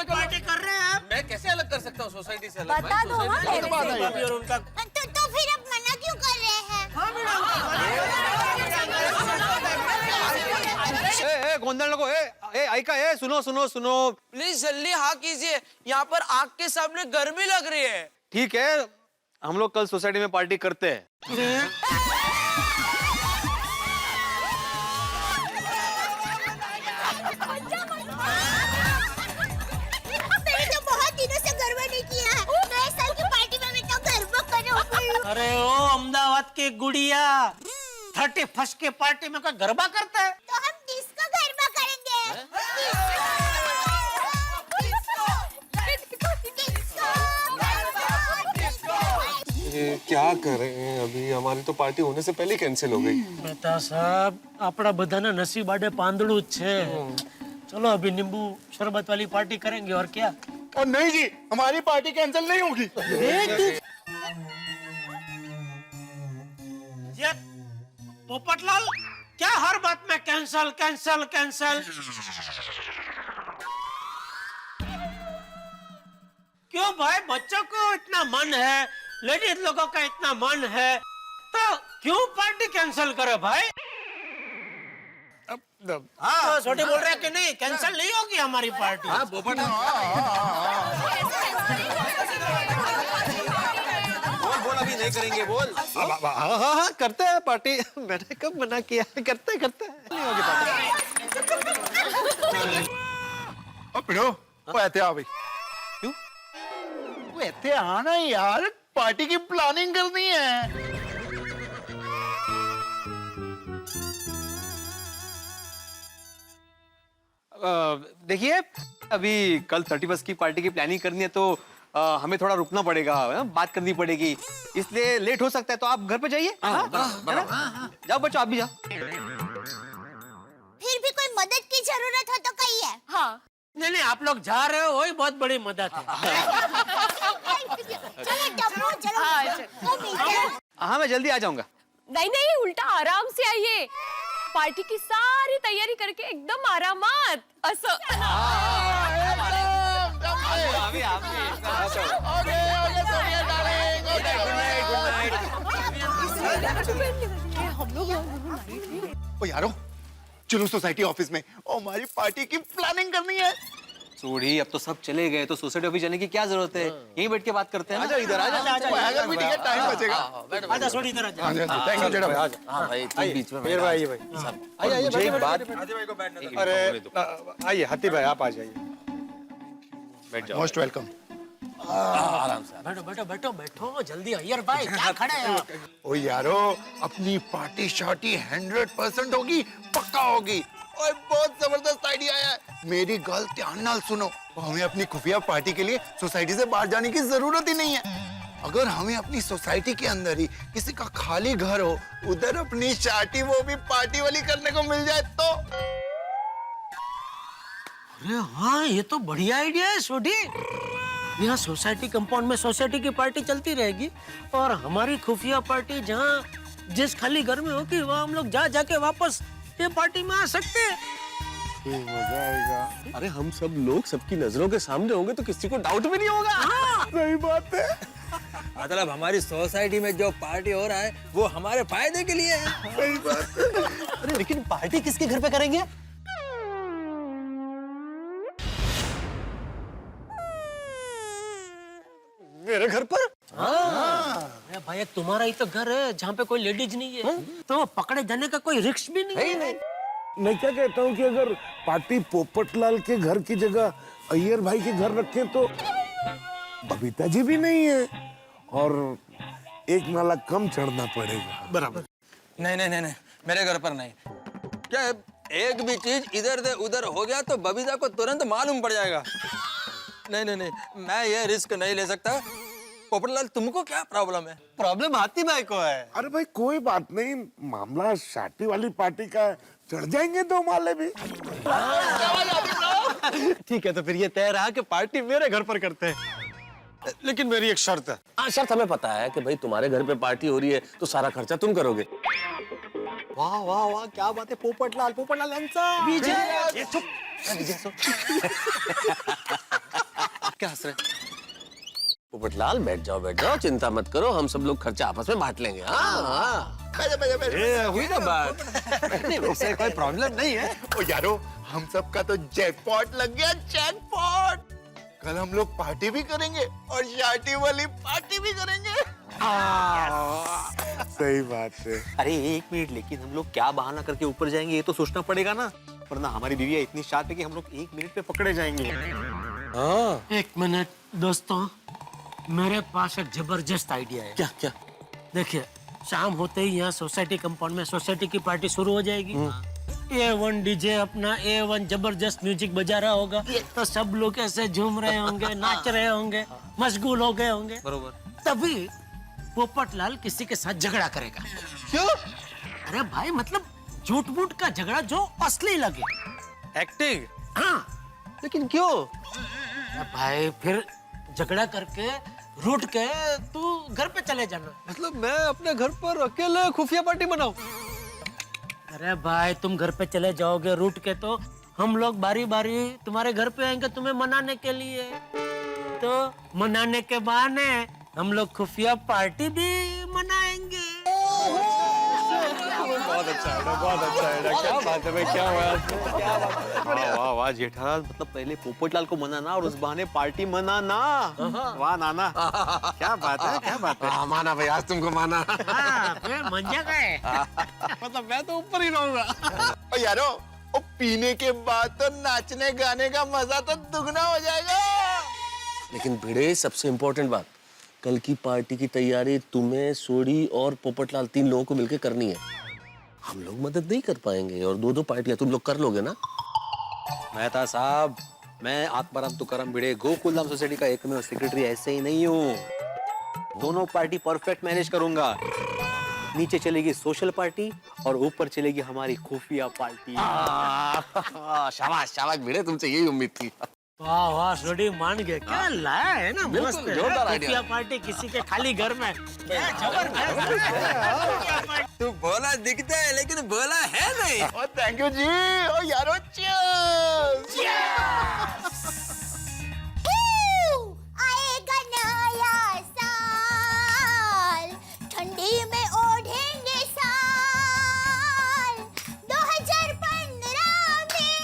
पार्टी कर रहे हैं आप? मैं कैसे अलग कर सकता हूँ सोसाइटी से अलग? बता दो हाँ पहले से. और उनका तो फिर अब मना क्यों कर रहे हैं? गोंधल लोगो, ऐका, सुनो सुनो सुनो. प्लीज जल्दी हाँ कीजिए. यहाँ पर आग के सामने गर्मी लग रही है. ठीक है, हम लोग कल सोसाइटी में पार्टी करते हैं. मैंने तो बहुत दिनों से गरबा नहीं किया है. नए साल की पार्टी में मैं तो गरबा करूंगी. अरे ओ अहमदाबाद की गुड़िया, 31 की पार्टी में कोई गरबा करता है? तो हम डिस्को गरबा करेंगे. ये क्या करें, अभी हमारी तो पार्टी होने से पहले कैंसिल हो गई। बेटा साहब આપણા બધાના નસીબ આડે પાંદડું જ છે। चलो अभी नींबू शरबत वाली पार्टी करेंगे और क्या। और नहीं जी, हमारी पार्टी कैंसिल नहीं होगी। ये पोपटलाल क्या हर बात में कैंसल कैंसल कैंसल। क्यों भाई, बच्चों को इतना मन है, लेडीज लोगों का इतना मन है, तो क्यों पार्टी कैंसल करे भाई। हाँ तो छोटे बोल रहे हैं कि नहीं, कैंसल नहीं होगी हमारी पार्टी। हाँ पोपट बोल अभी नहीं करेंगे, बोल। हाँ हाँ हाँ करते हैं पार्टी, मैंने कब मना किया, करते करते नहीं होगी पार्टी। अब पिढ़ो, वो ऐसे आ भाई। क्यों? वो ऐसे आना यार, पार्टी की प्लानिंग करनी है। देखिए, अभी कल 31 की पार्टी की प्लानिंग करनी है, तो हमें थोड़ा रुकना पड़ेगा, बात करनी पड़ेगी, इसलिए लेट हो सकता है। तो आप घर पे जाइए। जाओ बच्चों, आप भी जाओ। फिर भी कोई मदद की जरूरत हो तो कहिए। हाँ नहीं नहीं, आप लोग जा रहे हो वही बहुत बड़ी मदद है। चलो टप्पू, चलो। हाँ मैं जल्दी आ जाऊंगा। नहीं नहीं, उल्टा आराम से आइए, पार्टी की सारी तैयारी करके एकदम आरामात असं। ओ यारो, चलो सोसाइटी ऑफिस में, और हमारी पार्टी की प्लानिंग करनी है। सोड़ी, अब तो सब चले गए, तो सोसाइटी ऑफिस जाने की क्या जरूरत है, यहीं बैठ के बात करते हैं। आजा इधर, आजा। अगर भी ठीक है, टाइम बचेगा। आजा सोड़ी इधर आजा। थैंक यू जेठा भाई। हाँ भाई, तुम बीच में फिर भाई, आइए मुझे एक बात। अरे आइए हाथी भाई, आप आ जाइए, बैठ जाओ। Most welcome. आराम से। बैठो बैठो बैठो बैठो, जल्दी अय्यर भाई, क्या खड़े हैं आप? ओ यारो, अपनी पार्टी शार्टी 100% होगी, पक्का होगी। और बहुत जबरदस्त आइडिया है, मेरी गल ध्यान नाल सुनो। हमें अपनी खुफिया पार्टी के लिए सोसाइटी से बाहर जाने की जरूरत ही नहीं है। अगर हमें अपनी सोसाइटी के अंदर ही किसी का खाली घर हो, उधर अपनी शार्टी वो भी पार्टी वाली करने को मिल जाए तो। अरे हाँ, ये तो बढ़िया आइडिया है सोडी। यहाँ सोसाइटी कंपाउंड में सोसाइटी की पार्टी चलती रहेगी, और हमारी खुफिया पार्टी जहाँ जिस खाली घर में होगी, वहाँ हम लोग जा जाके वापस ये पार्टी में आ सकते हैं। मजा आएगा। अरे हम सब लोग सबकी नजरों के सामने होंगे तो किसी को डाउट भी नहीं होगा। सही बात है। मतलब हमारी सोसाइटी में जो पार्टी हो रहा है वो हमारे फायदे के लिए है। सही बात है। अरे लेकिन पार्टी किसके घर पे करेंगे? मेरे घर पर? अरे भाई, तुम्हारा ही तो घर है जहाँ पे कोई लेडीज नहीं है, तो पकड़े जाने का कोई रिस्क भी नहीं है। मैं क्या कहता हूँ कि अगर पार्टी पोपटलाल के घर की जगह अय्यर भाई के घर रखे तो बबीता जी भी नहीं है, और एक नाला कम चढ़ना पड़ेगा। बराबर। नहीं नहीं नहीं नहीं, मेरे घर पर नहीं। क्या एक भी चीज इधर से उधर हो गया तो बबीता को तुरंत मालूम पड़ जाएगा। नहीं नहीं नहीं, मैं ये रिस्क नहीं ले सकता। पोपटलाल, तुमको क्या प्रॉब्लम है? प्रॉब्लम हाथी भाई को है। अरे भाई कोई बात नहीं, मामला शादी वाली पार्टी का है, चढ़ जाएंगे 2 माले भी। ठीक है, तो फिर ये तय रहा कि पार्टी मेरे घर पर करते हैं, लेकिन मेरी एक शर्त है। हाँ, शर्त हमें पता है कि भाई तुम्हारे घर पे पार्टी हो रही है तो सारा खर्चा तुम करोगे। वाह वाह वाह, क्या बात है। पोपटलाल, पोपटलाल विजय, क्या हंस रहे? पोपटलाल बैठ जाओ, चिंता मत करो, हम सब लोग खर्चा आपस में बांट लेंगे। हाँ हुई ना बात। नहीं, उससे कोई प्रॉब्लम नहीं है। ओ यारो, हम सब का तो जैकपॉट लग गया, जैकपॉट। कल हम लोग पार्टी भी करेंगे और शार्टी वाली पार्टी भी करेंगे। सही बात है। अरे एक मिनट, लेकिन हम लोग क्या बहाना करके ऊपर जाएंगे, ये तो सोचना पड़ेगा ना, वरना हमारी बीवियां इतनी शार्प है कि हम लोग 1 मिनट पे पकड़े जाएंगे। एक मिनट दोस्तों, मेरे पास एक जबरदस्त आइडिया है। क्या क्या? देखिए, शाम होते ही यहाँ सोसाइटी कंपाउंड में सोसाइटी की पार्टी शुरू हो जाएगी। A1 डीजे अपना A1 जबरदस्त म्यूजिक बजा रहा होगा, तो सब लोग ऐसे झूम रहे होंगे, नाच रहे होंगे, मशगूल हो गए होंगे। बरोबर। तभी पोपटलाल किसी के साथ झगड़ा करेगा। क्यों? अरे भाई मतलब झूठ मूठ का झगड़ा जो असली लगे। एक्टिंग? हाँ। लेकिन क्यों? अरे भाई फिर झगड़ा करके रूठ के तू घर पे चले जाना। मतलब मैं अपने घर पर अकेले खुफिया पार्टी बनाऊं? अरे भाई तुम घर पे चले जाओगे रूठ के तो हम लोग बारी बारी तुम्हारे घर पे आएंगे तुम्हें मनाने के लिए। तो मनाने के बहाने हम लोग खुफिया पार्टी भी मनाएंगे। बहुत अच्छा है, बहुत अच्छा है। क्या बात है भाई, क्या बात। वाह वाह वाह जेठालाल, मतलब पहले पोपटलाल को मनाना और उस बहाने पार्टी मनाना। वाह नाना, क्या बात है, क्या बात है। माना भाई, आज तुमको माना। फिर मंजा गए। मतलब मैं तो ऊपर ही रहूंगा। और यारो, वो पीने के बाद तो नाचने गाने का मजा तो दुगना हो जाएगा। लेकिन भिड़े, सबसे इम्पोर्टेंट बात, कल की पार्टी की तैयारी तुम्हें, सोडी और पोपटलाल 3 लोगों को मिलकर करनी है। हम लोग मदद नहीं कर पाएंगे और 2-2 पार्टियां तुम लोग कर लोगे ना? मेहता साहब, मैं आत्माराम तुकाराम भिड़े गोकुलधाम सोसाइटी का एकमेव सेक्रेटरी ऐसे ही नहीं हूँ। दोनों पार्टी परफेक्ट मैनेज करूंगा। नीचे चलेगी सोशल पार्टी और ऊपर चलेगी हमारी खुफिया पार्टी। शाबाश शाबाश भिड़े, तुमसे यही उम्मीद थी। वाह वाह सोडी मान गए। क्या लाया है ना, मस्त है। जोरदार आइडिया। खुफिया पार्टी किसी के खाली घर में, जबरदस्त। तू भोला दिखता है लेकिन भोला है नहीं। और थैंक यू जी। ओ यारो, cheers। आएगा नया साल, ठंडी में ओढ़ेंगे साल। 2015 में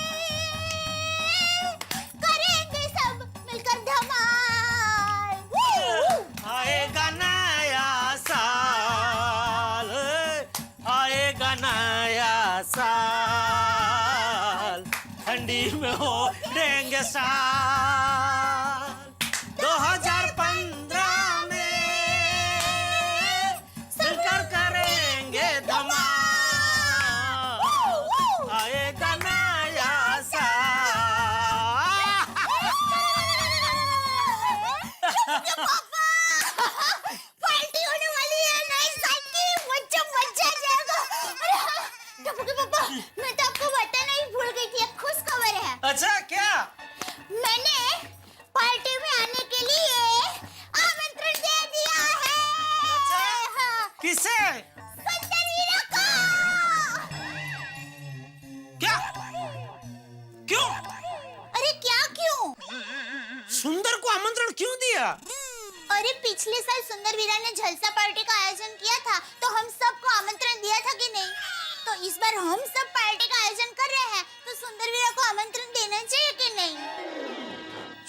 करेंगे सब मिलकर धमाल। आएगा नया साल, आएगा नया साल, ठंडी में हो देंगे साल। 2015 में मिलकर करेंगे धमाल। आएगा नया साल। पार्टी होने वाली है नई साल की, मजा मजा आ जाएगा। अरे हाँ, टप्पू के पापा, मैं तो आपको बताना ही भूल गई थी, एक खुश खबर है। अच्छा क्या? मैंने पार्टी में आने के लिए आमंत्रण दे दिया है। हाँ, किसे? सुंदर वीरा को। क्या? क्यों? अरे क्या क्यों? सुंदर को आमंत्रण क्यों दिया? अरे पिछले साल सुंदर वीरा ने झलसा पार्टी का आयोजन किया था, तो हम सबको आमंत्रण दिया था कि नहीं? तो इस बार हम सब पार्टी का आयोजन कर रहे हैं, तो सुंदर वीरा को आमंत्रण देना चाहिए कि नहीं?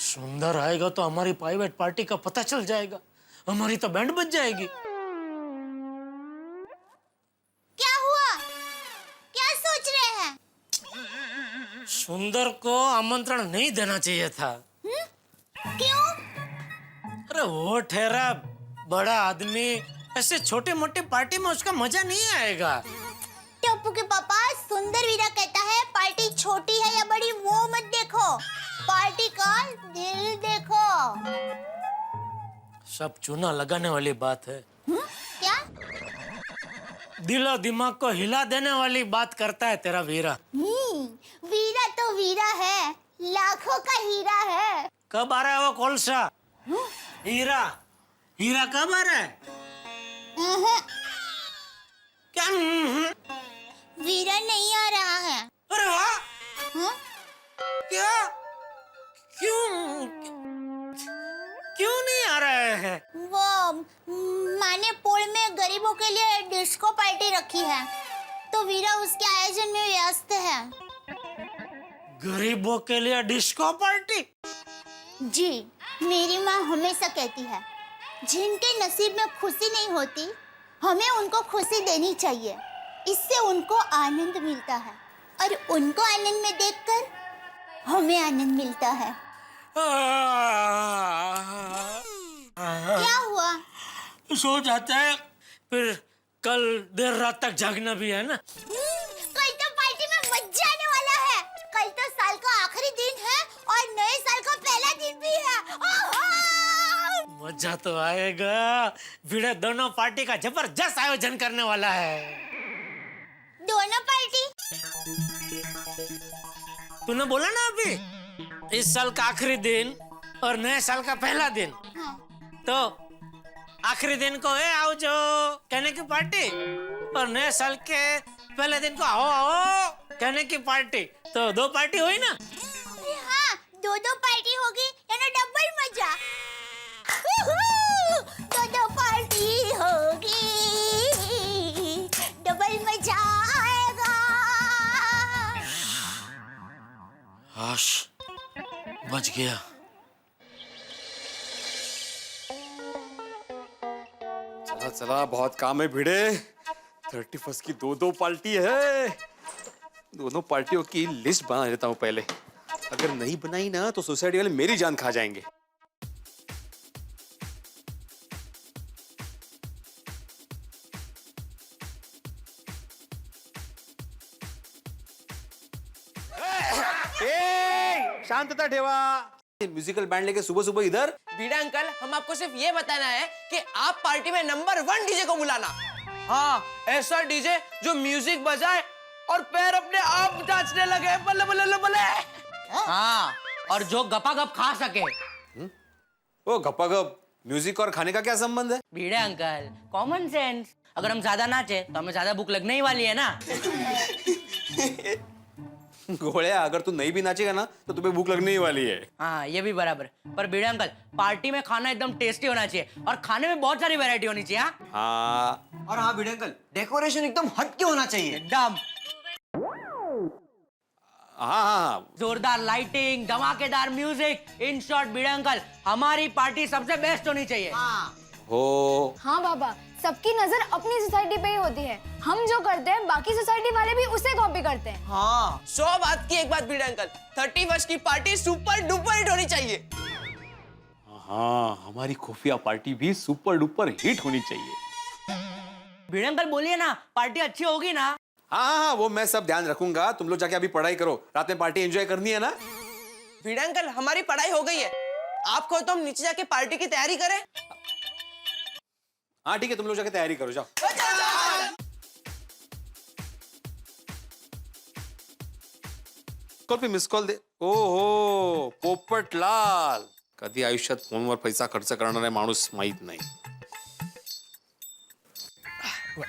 सुंदर आएगा तो हमारी प्राइवेट पार्टी का पता चल जाएगा, हमारी तो बैंड बज जाएगी। क्या हुआ? क्या सोच रहे हैं? सुंदर को आमंत्रण नहीं देना चाहिए था। क्यों? अरे वो ठहरा बड़ा आदमी, ऐसे छोटे मोटे पार्टी में उसका मजा नहीं आएगा। टप्पू के पापा, सुंदर वीरा कहता है पार्टी छोटी है या बड़ी वो मत देखो, पार्टी का दिल देखो। सब चूना लगाने वाली बात है। क्या? दिलो दिमाग को हिला देने वाली बात करता है तेरा वीरा। वीरा तो वीरा है, लाखों का हीरा है। कब आ रहा है वो कोलसा? हीरा, हीरा कब आ रहा है? क्या? वीरा नहीं आ रहा है। अरे वाह! क्या? क्यों? क्यों नहीं आ रहे हैं? वो माने पोल में गरीबों के लिए डिस्को पार्टी रखी है, तो वीरा उसके आयोजन में व्यस्त है। गरीबों के लिए डिस्को पार्टी? जी, मेरी माँ हमेशा कहती है, जिनके नसीब में खुशी नहीं होती, हमें उनको खुशी देनी चाहिए। इससे उनको आनंद मिलता है और उनको आनंद में देखकर हमें आनंद मिलता है। क्या हुआ? सो जाता है, फिर कल देर रात तक जागना भी है ना। कल तो पार्टी में मजा आने वाला है। कल तो साल का आखिरी दिन है और नए साल का पहला दिन भी है। मजा तो आएगा। भिड़े दोनों पार्टी का जबरदस्त आयोजन करने वाला है। दोनों पार्टी? तूने बोला ना अभी, इस साल का आखिरी दिन और नए साल का पहला दिन। हाँ। तो आखिरी दिन को आओ जो कहने की पार्टी, और नए साल के पहले दिन को आओ आओ कहने की पार्टी। तो दो पार्टी हुई ना? हाँ, दो पार्टी होगी यानी डबल मजा। दो पार्टी होगी, डबल मजा आएगा। आश, बच गया। चला चला, बहुत काम है भिड़े। 31 की दो पार्टी है। दोनों पार्टियों की लिस्ट बना लेता हूँ पहले। अगर नहीं बनाई ना तो सोसाइटी वाले मेरी जान खा जाएंगे। शांतता ठेवा। म्यूजिकल बैंड लेके सुबह सुबह इधर? भिड़े अंकल, हम आपको सिर्फ ये बताना है कि आप पार्टी में नंबर 1 डीजे को बुलाना। हाँ, ऐसा डीजे जो म्यूजिक बजाए और पैर अपने आप नाचने लगे, बल्ले बल्ले बल्ले। हाँ, और जो गपागप खा सके। ओ गपागप, म्यूजिक और खाने का क्या संबंध है? भिड़े अंकल, कॉमन सेंस। अगर हम ज्यादा नाचे तो हमें ज्यादा भूख लगने ही वाली है ना। घोड़िया, अगर तू नहीं भी नाचेगा ना तो तुम्हें भूख लगने ही वाली है। हाँ, ये भी बराबर। पर भिड़े अंकल, पार्टी में खाना एकदम टेस्टी होना चाहिए और खाने में बहुत सारी वैरायटी होनी चाहिए। हाँ, और हाँ भिड़े अंकल, डेकोरेशन एकदम हटके होना चाहिए। एकदम हाँ, जोरदार लाइटिंग, धमाकेदार music, in short Bhide uncle, हमारी पार्टी सबसे बेस्ट होनी चाहिए। हो। हाँ बाबा, सबकी नजर अपनी सोसाइटी पे ही होती है। हम जो करते हैं बाकी सोसाइटी वाले भी उसे कॉपी करते हैं। हाँ, 100 बात की एक बात भिड़े अंकल, 31 की पार्टी सुपर डुपर हिट होनी चाहिए। हाँ, हमारी खुफिया पार्टी भी सुपर डुपर हिट होनी चाहिए। भिड़े अंकल बोलिए ना, पार्टी अच्छी होगी ना? हाँ, वो मैं सब ध्यान रखूंगा। तुम लोग जाके अभी पढ़ाई करो, रात में पार्टी एंजॉय करनी है ना? भिड़े अंकल, हमारी पढ़ाई हो गई है। आप कहो तो हम नीचे जाके पार्टी की तैयारी करें? हाँ ठीक है, तुम लोग जाके तैयारी करो, जाओ। कॉल पे मिस कॉल दे। ओहो, पोपटलाल. कधी आयुष्यात फोनवर पैसा खर्च करणारा माणूस माहित नाही.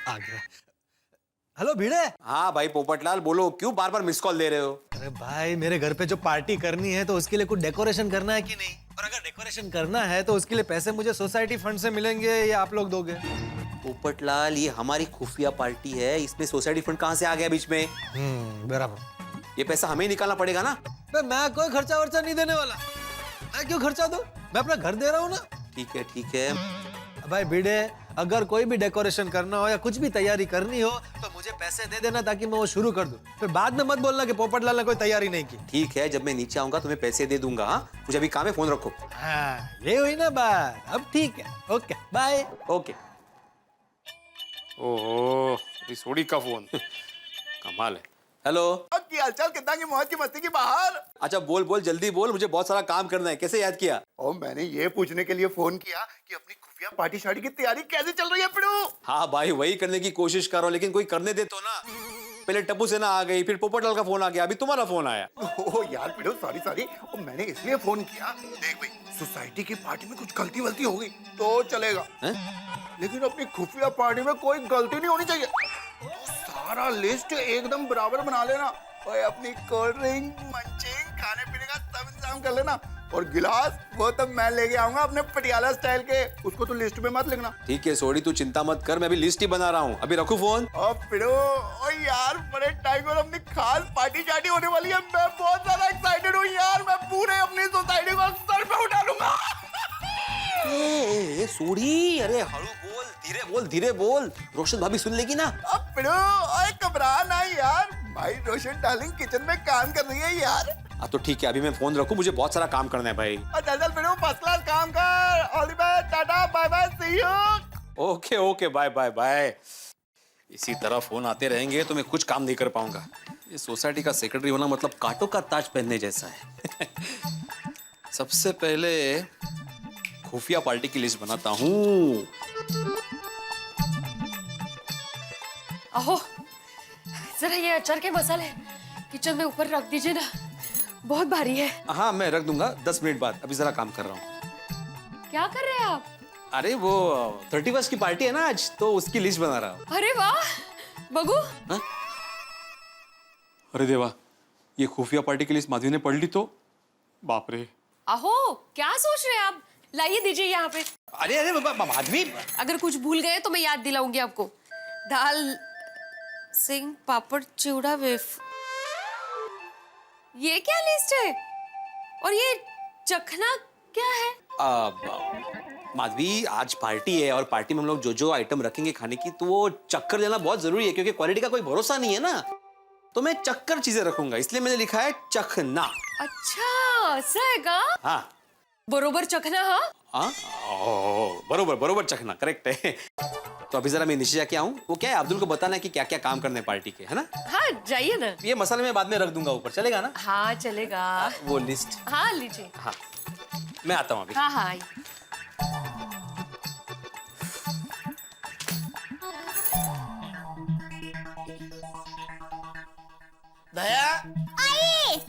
आ गया. हेलो भिड़े. हाँ भाई पोपटलाल, बोलो क्यों बार बार मिस कॉल दे रहे हो? अरे भाई, मेरे घर पे जो पार्टी करनी है तो उसके लिए कुछ डेकोरेशन करना है कि नहीं? और अगर डेकोरेशन करना है तो उसके लिए पैसे मुझे सोसाइटी फंड से मिलेंगे या आप लोग दोगे? पोपटलाल, ये हमारी खुफिया पार्टी है, इसमें सोसाइटी फंड कहाँ से आ गया बीच में? बराबर. ये पैसा हमें ही निकालना पड़ेगा ना? मैं कोई खर्चा वर्चा नहीं देने वाला. मैं क्यों खर्चा दूं? मैं अपना घर दे रहा हूँ ना. ठीक है. भाई भिड़े, अगर कोई भी डेकोरेशन करना हो या कुछ भी तैयारी करनी हो तो मुझे पैसे दे देना ताकि मैं वो शुरू कर दूं. फिर बाद में मत बोलना कि पोपटलाल ने कोई तैयारी नहीं की. ठीक है, जब मैं नीचे आऊंगा तुम्हें पैसे दे दूंगा. हाँ, मुझे अभी काम है, फोन रखो. हाँ, ये हुई ना बात. अब ठीक है. Okay bye. ओके. ओहो, रिसोड़ी का फोन. कमाल है. हेलो. की हालचाल, कितना की मौत की मस्ती की बाहर. अच्छा बोल जल्दी बोल, मुझे बहुत सारा काम करना है. कैसे याद किया? ओ, मैंने ये पूछने के लिए फोन किया कि अपनी खुफिया पार्टी शादी की तैयारी कैसे चल रही है पिड़ू? हाँ भाई, वही करने की कोशिश कर रहा हूँ, लेकिन कोई करने दे तो ना. पहले टप्पू सेना आ गई, फिर पोपटलाल का फोन आ गया, अभी तुम्हारा फोन आया. ओ यार पिड़ू, सॉरी. मैंने इसलिए फोन किया, देख भाई, सोसाइटी की पार्टी में कुछ गलती वलती हो गई तो चलेगा, लेकिन अपनी खुफिया पार्टी में कोई गलती नहीं होनी चाहिए. सारा लिस्ट एकदम बराबर बना लेना. और अपनी कोल्ड ड्रिंक, मंचिंग, खाने पीने का सब इंतजाम कर लेना. और गिलास वो तब मैं लेके आऊंगा अपने पटियाला स्टाइल के. उसको तो लिस्ट में मत लिखना. ठीक है सोडी, तू चिंता मत कर, मैं अभी लिस्ट ही बना रहा हूँ. अभी रखूं फोन? पिड़ो, ओ यार, बड़े टाइम पर अपनी खास पार्टी शादी होने वाली है. मैं बहुत ज्यादा एक्साइटेड हूँ यार. मैं पूरे अपनी सोसाइटी को सर पे उठा लूंगा. सोडी, अरे धीरे बोल. रोशन भाभी सुन लेगी ना. अब पिड़ो, ओए घबरा ना यार. भाई रोशन डार्लिंग किचन में काम कर रही है यार. तो ठीक है, अभी मैं फोन रखूं, मुझे बहुत सारा काम करना है भाई. चल पिड़ो, फर्स्ट क्लास काम कर. All the best, tata bye bye, see you. Okay, bye. इसी तरह फोन आते रहेंगे तो मैं कुछ काम नहीं कर पाऊंगा. ये सोसाइटी का सेक्रेटरी होना मतलब कांटों का ताज पहनने जैसा है. सबसे पहले खुफिया पार्टी की लिस्ट बनाता हूँ। अहो, जरा ये अचार के मसाले किचन में ऊपर रख दीजिए ना, बहुत भारी है। हाँ मैं रख दूंगा 10 मिनट बाद, अभी जरा काम कर रहा हूँ। क्या कर रहे हैं आप? अरे वो 31 की पार्टी है ना आज, तो उसकी लिस्ट बना रहा हूँ। अरे वाह, बगू। हाँ? अरे देवा, ये खुफिया पार्टी की लिस्ट माधवी ने पढ़ ली तो बाप रे। अहो, क्या सोच रहे हैं आप? लाइए दीजिए यहाँ पे। अरे अरे माधवी, अगर कुछ भूल गए तो मैं याद दिलाऊंगी आपको। दाल, सिंह, पापड़, चिवड़ा, वेफ। ये क्या लिस्ट है? और ये चखना क्या है? माधवी आज पार्टी है और पार्टी में हम लोग जो जो आइटम रखेंगे खाने की, तो वो चक्कर लेना बहुत जरूरी है, क्योंकि क्वालिटी का कोई भरोसा नहीं है ना। तो मैं चक्कर चीजें रखूंगा, इसलिए मैंने लिखा है चखना। अच्छा, ऐसा है का? हाँ बरोबर चखना। हाँ बरोबर बरोबर चखना, करेक्ट है। तो अभी जरा मैं नीचे जाके आऊँ, वो क्या है अब्दुल को बताना है कि क्या क्या काम करने हैं पार्टी के, है ना? हाँ जाइए ना। ये मसाले मैं बाद में रख दूंगा ऊपर, चलेगा ना? हाँ चलेगा। वो लिस्ट हाँ लीजिए। हाँ मैं आता हूँ अभी। हाँ हाँ। दया, आइए।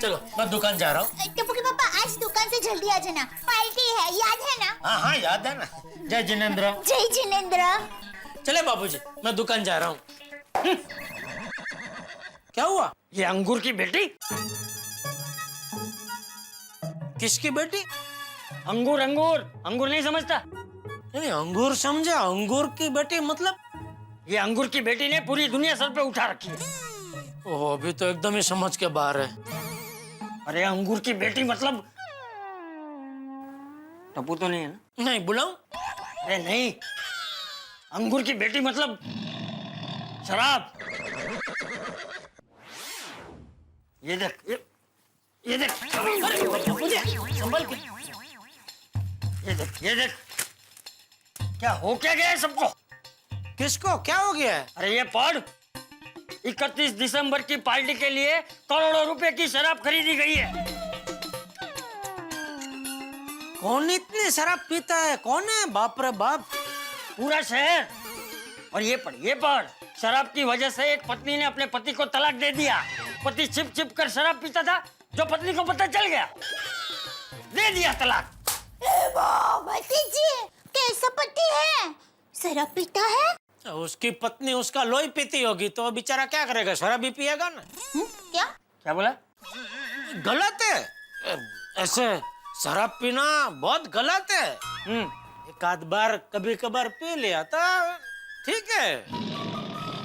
चलो मैं दुकान जा रहा हूँ। टप्पू के पापा आज दुकान से जल्दी आ जाना, पार्टी है, याद है ना? हाँ हाँ याद है ना। जय जिनेंद्र। जय जिनेंद्र। चले बाबूजी, मैं दुकान जा रहा हूँ। क्या हुआ? ये अंगूर की बेटी। किसकी बेटी? अंगूर अंगूर अंगूर नहीं समझता? नहीं अंगूर समझा, अंगूर की बेटी मतलब? ये अंगूर की बेटी ने पूरी दुनिया सर पे उठा रखी है। ओह अभी तो एकदम ही समझ के बाहर है। अरे अंगूर की बेटी मतलब टप्पू तो नहीं है ना? नहीं बुलाऊं? अरे नहीं, अंगूर की बेटी मतलब शराब। ये देख, ये देख, संभल के। ये देख, क्या हो क्या गया है सबको? किसको क्या हो गया है? अरे ये पढ़, 31 दिसंबर की पार्टी के लिए करोड़ों रुपए की शराब खरीदी गई है। कौन इतनी शराब पीता है? कौन है? बाप रे बाप, पूरा शहर। और ये पढ़, शराब की वजह से एक पत्नी ने अपने पति को तलाक दे दिया। पति छिप छिप कर शराब पीता था, जो पत्नी को पता चल गया, दे दिया तलाक। भतीजी, कैसा पति है? शराब पीता है? उसकी पत्नी उसका लोही पीती होगी तो बेचारा क्या करेगा, शराब भी पिएगा ना। क्या बोला? गलत है, ऐसे शराब पीना बहुत गलत है। एक आध बार कभी कभार पी लिया तो ठीक है,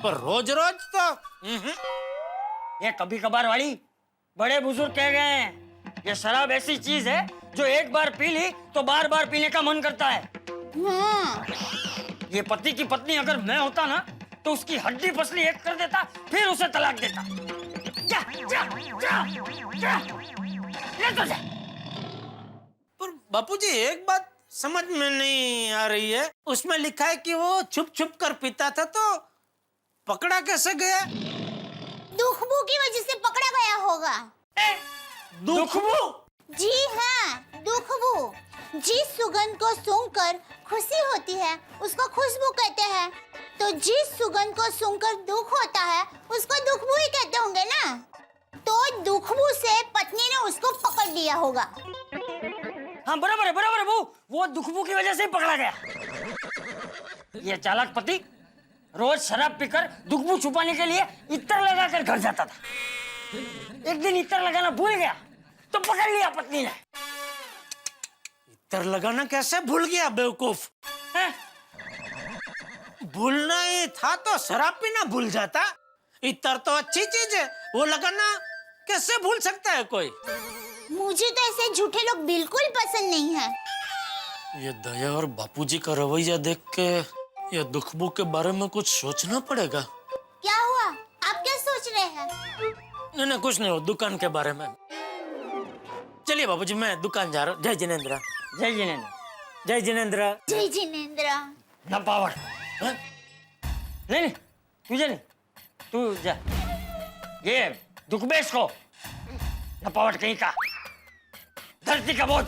पर रोज रोज तो ये कभी कभार वाली बड़े बुजुर्ग कह गए हैं। ये शराब ऐसी चीज है जो एक बार पी ली तो बार बार पीने का मन करता है। ये पति की पत्नी अगर मैं होता ना, तो उसकी हड्डी पसली एक कर देता, फिर उसे तलाक देता। जा, जा, जा, जा, ले तो जा। पर बापूजी एक बात समझ में नहीं आ रही है, उसमें लिखा है कि वो छुप छुप कर पीता था, तो पकड़ा कैसे गया? दुखबू की वजह से पकड़ा गया होगा। दुखबू? जी हाँ, दुखबू। जिस सुगंध को सूंघकर खुशी होती है उसको खुशबू कहते हैं, तो जिस सुगंध को सूंघकर दुख होता है उसको दुखबू ही कहते होंगे ना। तो दुखबू से पत्नी ने उसको पकड़ लिया होगा। हाँ बराबर है बहू, वो दुखबू की वजह से ही पकड़ा गया। ये चालाक पति रोज शराब पीकर दुखबू छुपाने के लिए इत्र लगाकर घर जाता था। एक दिन इत्र लगाना भूल गया तो पकड़ लिया पत्नी ने। इत्र लगाना कैसे भूल गया बेवकूफ? भूलना ही था तो शराब पीना भूल जाता। इत्र तो अच्छी चीज है, वो लगाना कैसे भूल सकता है कोई? मुझे तो ऐसे झूठे लोग बिल्कुल पसंद नहीं है। ये दया और बापूजी का रवैया देख के ये दुखबू के बारे में कुछ सोचना पड़ेगा। क्या हुआ? आप क्या सोच रहे हैं? नहीं कुछ नहीं, हो दुकान के बारे में। चलिए बाबूजी मैं दुकान जा रहा हूँ। जय जिनेंद्र। जय जिनेंद्र। जय जिनेंद्र। जय जिनेंद्र। ना पावर। नहीं तुझे नहीं, तू जा। ये दुखबेश को नपावट कहीं का, धरती का बोझ।